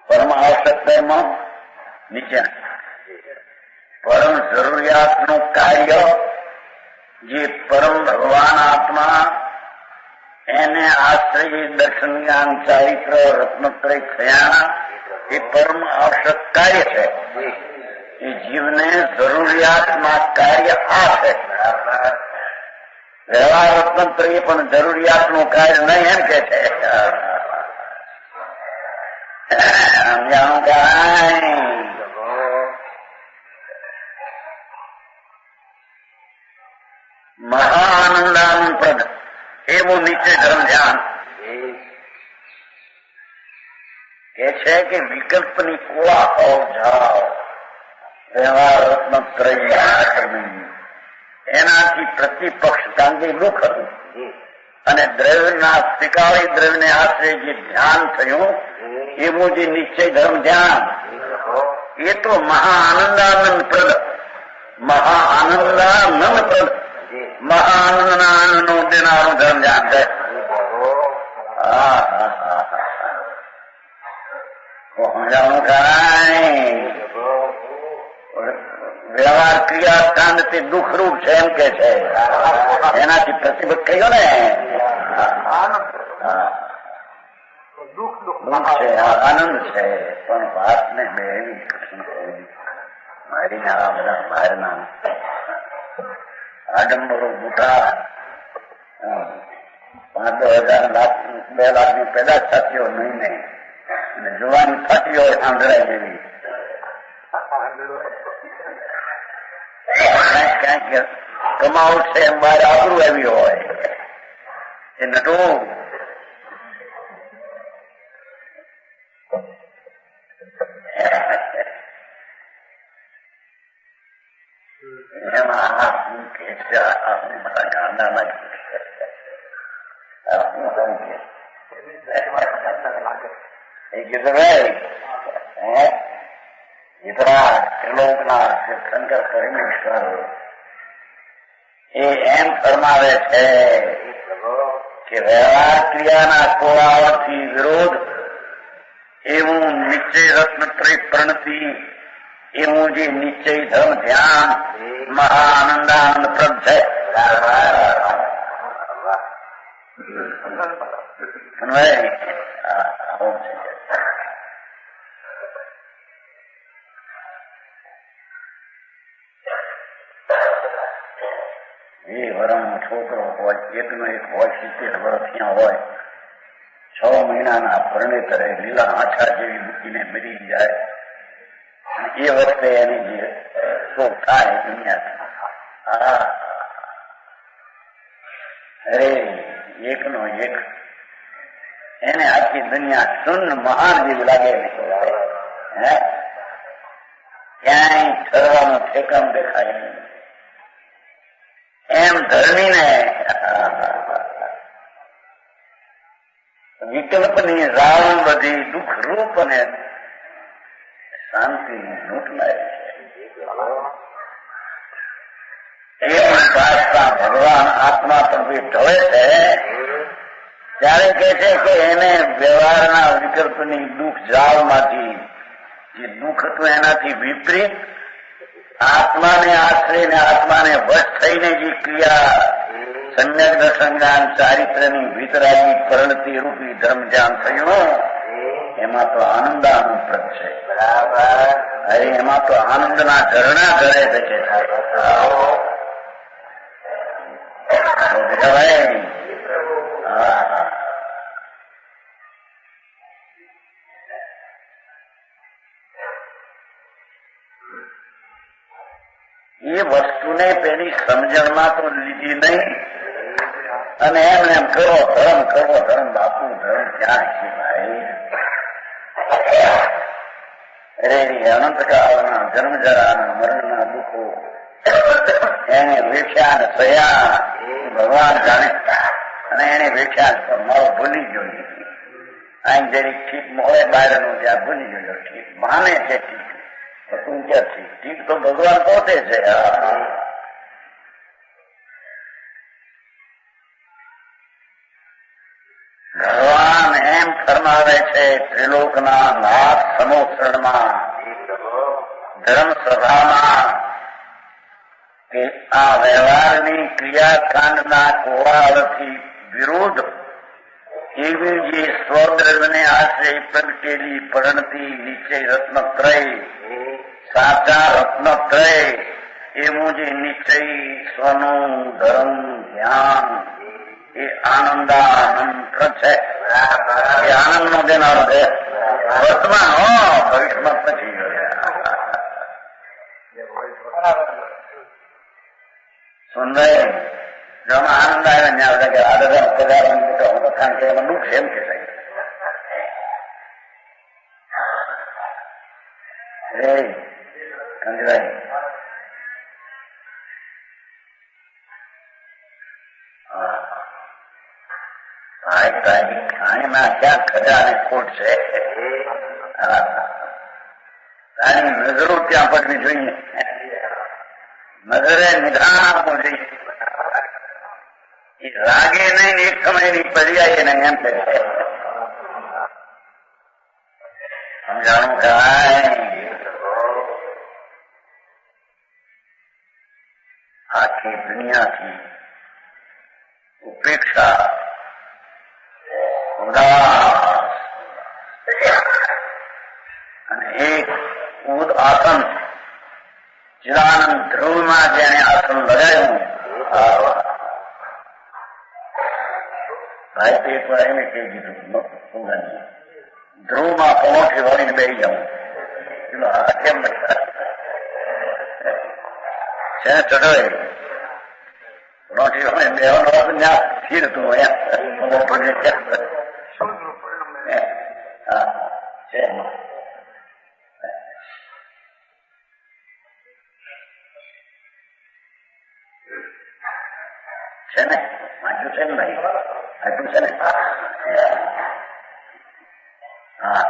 પરમ આવશ્યકતામાં નીચે પરમ જરૂરિયાતનું કાર્ય જે પરમ ભગવાન આત્મા એને આશ્રય દર્શન જ્ઞાન ચારિત્ર રત્નત્રય થયા એ પરમ આવશ્યક કાર્ય છે। એ જીવને જરૂરિયાતમાં કાર્ય આ છે। વ્યવહાર રત્નત્રય પણ જરૂરિયાતનું કાર્ય નહીં એમ કે છે। મહાઆનંદાનંદ પ્રદ એવું નીચે ધર્મ ધ્યાન કે છે કે વિકલ્પની કોળા હોવ જાઓ વ્યવહાર રત્નત્રય એનાથી પ્રતિપક્ષ ગાંધી દુઃખ હતું અને દ્રવ્યના સ્વીકારી દ્રવ્યને આશ્રય જે ધ્યાન થયું એવું જે નિશ્ચય ધર્મ ધ્યાન એ તો મહાઆનંદાનંદ પ્રદ મહાઆનંદાનંદ પ્રદ મહાઆનંદના આનંદનું દેનારું ધર્મ ધ્યાન છે। સમજાવું કાંઈ વ્યવહાર ક્રિયાકાંડ તે દુઃખરૂપ છે એમ કે છે એનાથી પ્રતિબદ્ધ કહ્યો ને દુઃખ છે આનંદ છે પણ વાતને બે એવી કૃષ્ણ મારી આ બધા બહારના આડંબરો મોટા 5,000 લાખ 2 લાખની પેદાશ થતી હોય નહીં અને જોવાની થતી હોય સાંભળાય જેવી ક્યાંક કમાવું છે એમ બહાર આબરૂ આવી હોય એ નટું એમાં શું કે છે આપણે બધા ગાંડામાં કીધું ભાઈ જીતરા ત્રિલોકના શંકર પરમેશ્વર એ એમ ફરમાવે છે કે વ્યવહાર ક્રિયાના કોળાવથી વિરોધ એવું નિશ્ચય રત્નત્રય પ્રણતિ એવું જે નિશ્ચય ધર્મ ધ્યાન મહાઆનંદાનંદ પ્રદ છે। એ વરણનો છોકરો હોય એકનો એક હોય 70 વર્ષ ત્યાં હોય 6 મહિનાના પરણેતરે લીલા આછા જેવી મૂકીને મરી જાય એ વખતે એની જે શોક થાય દુનિયાથી અરે એકનો એક એને આખી દુનિયા શૂન્ય મહાન જેવી લાગે ક્યાંય ઠરવાનું ઠેકાણું દેખાય નહીં એમ ધર્મીને વિકલ્પની રાવણ બધી દુઃખરૂપ અને શાંતિની લૂંટનારી છે। એ પાછા ભગવાન આત્મા પણ ઢળે છે ત્યારે કહે છે કે એને વ્યવહારના વિકલ્પની દુઃખ જાળમાંથી જે દુઃખ હતું એનાથી વિપરીત આત્માને આશ્રયને આત્માને વશ થઈને જે ક્રિયા સંજ્ઞ દર્શનજ્ઞાન ચારિત્રની વિતરાગી પરિણતિ રૂપી ધર્મ ધ્યાન થયું એમાં તો આનંદાનંદ પ્રદ છે। અરે એમાં તો આનંદના ઝરણા કરે છે કે એ વસ્તુને પેલી સમજણમાં તો લીધી નહીં અને એમ કરો ધર્મ બાપુ ધર્મ ક્યાં છે ભાઈ અરે અનંતકાળના જન્મ જરાના મરણના દુઃખો એને વેઠ્યા ને થયા ભગવાન જાણે અને એને વેઠ્યા પણ મારો ભૂલી ગયો અહીં જરી ઠીક હોય બહારનું ત્યાં ભૂલી ગયો ઠીક માને છે ઠીક તું ક્યાંથી ઠીક તો ભગવાન પોતે છે ભગવાન એમ ફરમાવે છે ત્રિલોકના નાથ સમોત્સરમાં ધર્મસભામાં કે આ વ્યવહારની ક્રિયાકાંડના કોવાળથી વિરોધ એવી જે સ્વદ્રવ્યને આશ્રય પ્રગટેલી પરણતી નિશ્ચય રત્નત્રય સાચા રત્નત્રય એવું જે નિશ્ચય સ્વનું ધર્મ ધ્યાન એ આનંદાનંદ છે. એ આનંદ નો દેનારો છે વર્તમાન ભવિષ્યમાં પછી સુંદર જેમાં આનંદ આવે ને આવે કે આદા પગાર કારણ કે એમાં દુઃખ છે એમ કે ખાણીમાં ક્યાં ખજા અને ખોટ છે. તારી નજરો ત્યાં પડવી જોઈએ. નજરે નિધાન આપવું જોઈએ. રાગે નહીં એક સમયની પર્યાય નહીં એમ કે સમજાણું કાય આખી દુનિયાથી ઉપેક્ષા ઉદાસ અને એક ઉદ આસન ચિદાનંદ ધ્રુવમાં જેને આસન લગાવ્યું ભાઈ પેટ પર એને કહી દીધું સુંદરની ધ્રુવમાં પહોંચી વળીને બેસી જાઉં કેમ છે ચઢાવે પહોંચી વળીને બેવાનું ત્યાં સ્થિર હતું છે ને વાંચ્યું છે ને ભાઈ આપ્યું છે ને હા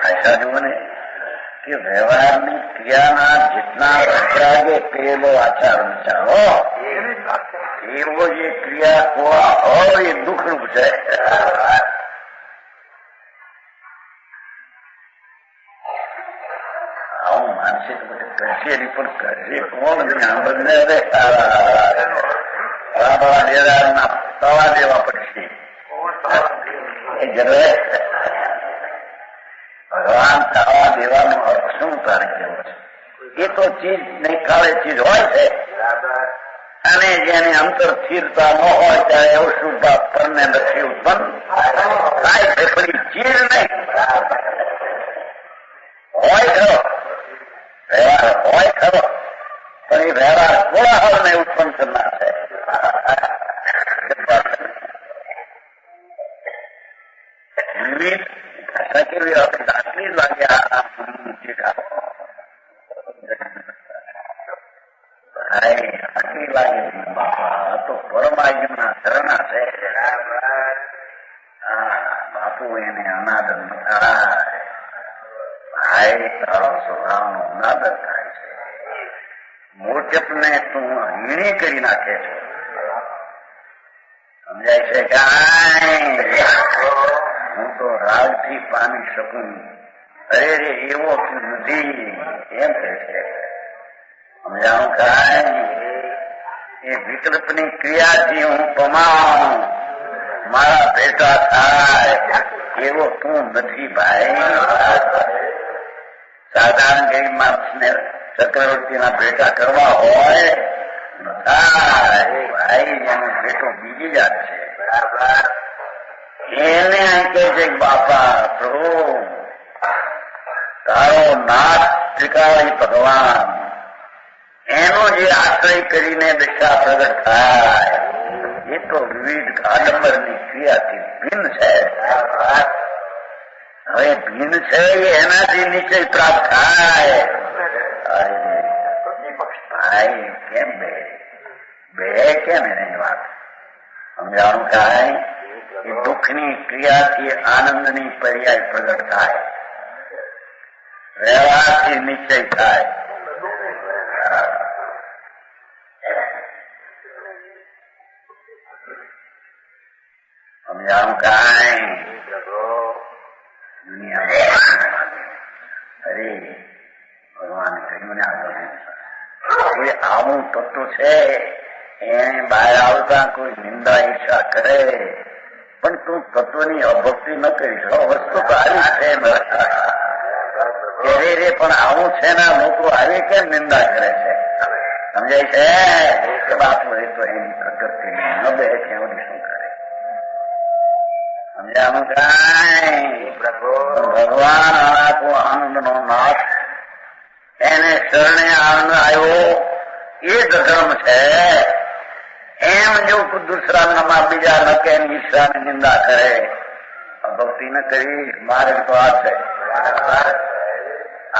આશા જુઓ ને કે વ્યવહારની ક્રિયાના જેટલા પ્રત્યાગે પેલો આચાર વિચારો એવો જે ક્રિયા કોવા હોય એ દુઃખરૂપ છે. આવું માનસિક કરશે પણ કરશે કોણ સાંભળને ડેરાના તવા દેવા પડશે એ જરૂર. ભગવાન તવા દેવાનો અર્થ શું તારે કેવો છે? એ તો ચીજ નહીં કાળે ચીજ હોય છે અને જેની અંતર સ્થિરતા ન હોય ત્યારે એવું શુભ પરને નથી ઉત્પન્ન થાય છે પણ એ ચીજ નહીં હોય ખરો વ્યવહાર હોય ખરો પણ એ વ્યવહાર કોલાહલને ઉત્પન્ન કરનાર છે. વિવિધ ભાષા કેવી આટલી જ લાગે આટલી લાગે બાપા તો પરમાયુના ધરણા છે. બાપુ એને અનાદર થાય ભાઈ તારો સ્વભાવનો અનાદર થાય છે. મોટપને તું હીણી કરી નાખે છે. સમજાય છે કાંઈ હું તો રાગથી પામી શકું અરે રે એવો નથી એમ કહે છે. સમજાણું કાંઈ એ વિકલ્પની ક્રિયાથી હું પમાઉં મારા ભેટા થાય એવો તું નથી ભાઈ. સાધારણ ગરીબ માણસને ચક્રવર્તીના ભેટા કરવા હોય થાય ભાઈ એનો ભેટો બીજી જાત છે. એને કહે છે બાપા પ્રભુ તારો નાથ ત્રિકાળી ભગવાન એનો જે આશ્રય કરીને દશા પ્રગટ થાય એ તો વિવિધ આડંબરની ક્રિયાથી ભિન્ન છે. હવે ભિન્ન છે એનાથી નિશ્ચય પ્રાપ્ત થાય. ભાઈ કેમ બે કેમ એની વાત સમજાણું કાંઈ એ દુઃખની ક્રિયાથી આનંદની પર્યાય પ્રગટ થાય વ્યવહારથી નિશ્ચય થાય. સમજાવું કાંઈ દુનિયામાં અરે ભગવાન કહ્યું ને કોઈ આવું તત્વ છે એને બહાર આવતા કોઈ નિંદા ઈચ્છા કરે પણ તું તત્વની અભક્તિ ન કરીશ. વસ્તુ તો આવી છે રે પણ આવું છે ને લોકો આવી કેમ નિંદા કરે છે? સમજાય છે બાપુ? એ તો એની પ્રગતિ ન બે છે શું કરે? સમજાવું કાંઈ? ભગવાન આખો આનંદ નો નાથ એને શરણે આનંદ આવ્યો એ જ ધર્મ છે. એમ જો દુસરામાં બીજા ન કે ઈશ્વરની નિંદા કરે, ભક્તિ ન કરી, મારે તો આ છે.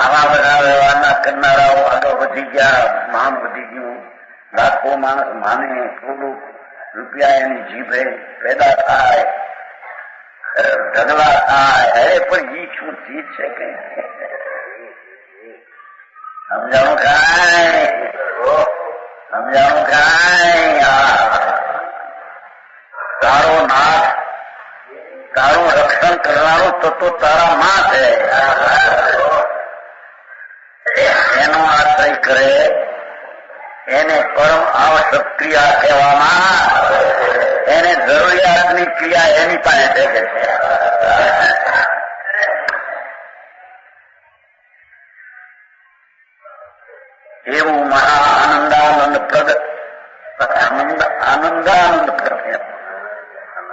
આવા બધા વ્યવહારના કરનારાઓ આગળ વધી ગયા, માન વધી ગયું, લાખો માણસ માને, થોડું રૂપિયા એની જીભે પેદા થાય, ઢગલા થાય. અરે પણ ઈ શું ચીજ છે કે સમજાણું કાંઈ? સમજાણું કાંઈ? તારો નાથ, તારું રક્ષણ કરનારું તત્વ તારા માં છે. એનો આશ્રય કરે એને પરમ આવશ્યક ક્રિયા કહેવામાં, એને જરૂરિયાતની ક્રિયા એની પાસે છે. એવું મહા આનંદાનંદ પ્રગટ આનંદાનંદ પ્રગટ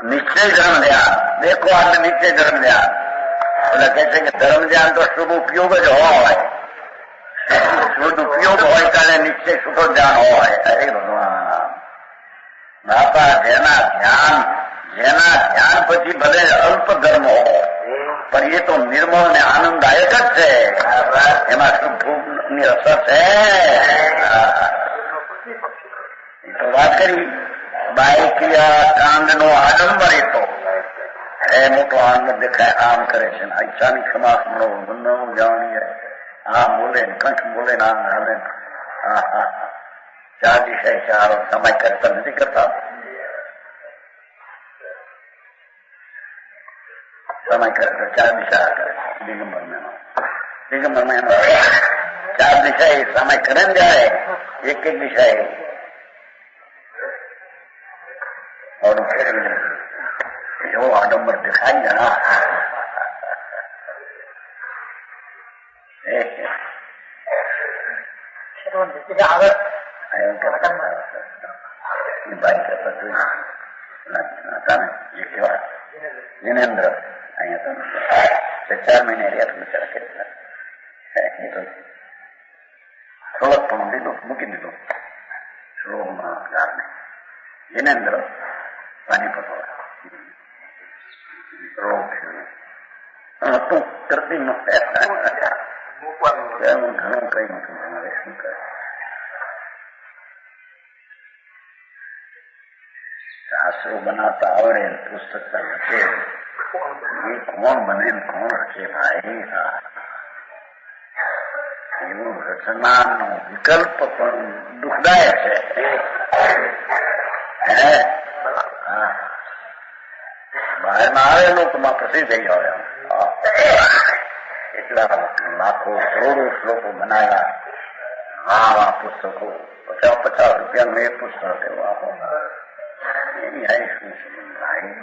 નિશ્ચય ધર્મ ધ્યાન. દેખો આજે નિશ્ચય ધર્મ ધ્યાન એટલે કે છે કે ધર્મ ધ્યાન તો શુભ ઉપયોગ જ હોય, શુદ્ધ ઉપયોગ હોય ત્યારે નિશ્ચય શુભ ધ્યાન હોય. અરે ભગવાન બાપા, જેના ધ્યાન પછી ભલે અલ્પ ધર્મ હોય પણ એ તો નિર્મળ ને આનંદદાયક જ છે. એમાં શુભ ની અસર છે. એ તો વાત કરી બાયકીયા કાંડ નો આડંબર. એ તો એ મોટો આનંદ દેખાય, આમ કરે છે ઈચ્છાની ક્ષમા મળો બંને જાણીએ, આમ બોલે કંઠ બોલે ને આમ હાલે. ચાર દિશા ચાર સમય કરતા નથી કરતા, સમય કરતા ચાર દિશા કરે. દિગંબર માં ચાર દિશા એ સમય કરે ને જાય એક એક દિશા એવો આડંબર દેખાય જણા. જીનેન્દ્ર અહીંયા 4 મહિને રહ્યા બિચારા કેટલા થોડોક પણ દીધું મૂકી દીધું શ્લોકમાં. જીનેન્દ્ર પાણીપત રોગ તું કરતી ઘણું કઈ નથી તમારે શું કરે. શાસ્ત્રો બનાવતા આવડે, પુસ્તક લખે, એ કોણ બને ને કોણ રચે ભાઈ? એવું રચનાનો વિકલ્પ પણ દુઃખદાયક છે. બહારમાં આવે લોકોમાં પ્રસિદ્ધ થઈ જાય. એટલા લાખો કરોડો શ્લોકો બનાવ્યા, આવા પુસ્તકો 50 રૂપિયાનું એક પુસ્તક એવું એની આઈ શું ભાઈ?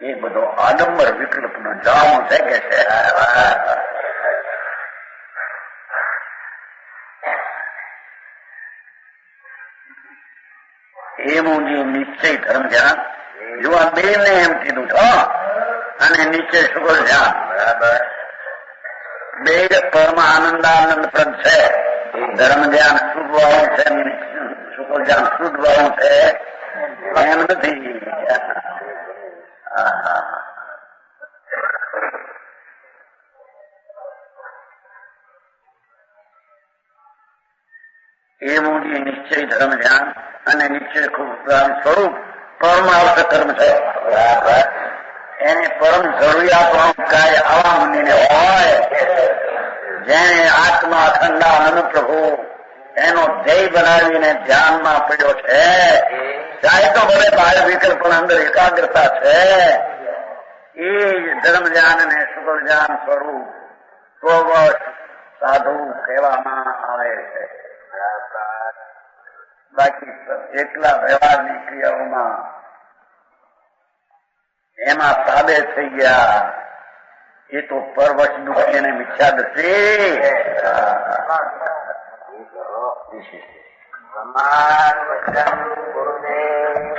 એ બધો આડંબર વિકલ્પ નો જામ છે કે છે. એવું જે નિશ્ચય ધર્મ ધ્યાન જોવા બે ને એમ કીધું છો, અને નિશ્ચય શુકર ધ્યાન બે પરમ આનંદાનંદ પ્રદ છે. ધર્મ ધ્યાન શુભ વાળું છે, શુકર ધ્યાન શુદ્ધ વાળું છે એમ નથી. એવું જે નિશ્ચય ધર્મ ધ્યાન અને નિશ્ચય સ્વરૂપ પરમ આવશ્યક કર્મ છે. એને પરમ જરૂરિયાત કાર્ય આવા મુનિને હોય, જેને આત્મા અખંડાનંદ પ્રભુ એનો ધ્યેય બનાવીને ધ્યાનમાં પડ્યો છે, જાય તો ભલે બહાર વિકલ્પ પણ અંદર એકાગ્રતા છે. એ ધર્મ ધ્યાન અને શુભ ધ્યાન સ્વરૂપ સ્વવશ સાધુ કહેવામાં આવે છે. બાકી એકલા વ્યવહારની ક્રિયાઓમાં એમાં તાબે થઈ ગયા એ તો પરવશ દુઃખી અને મિથ્યા દૃષ્ટિ. સમાન વચન ગુરુદેવ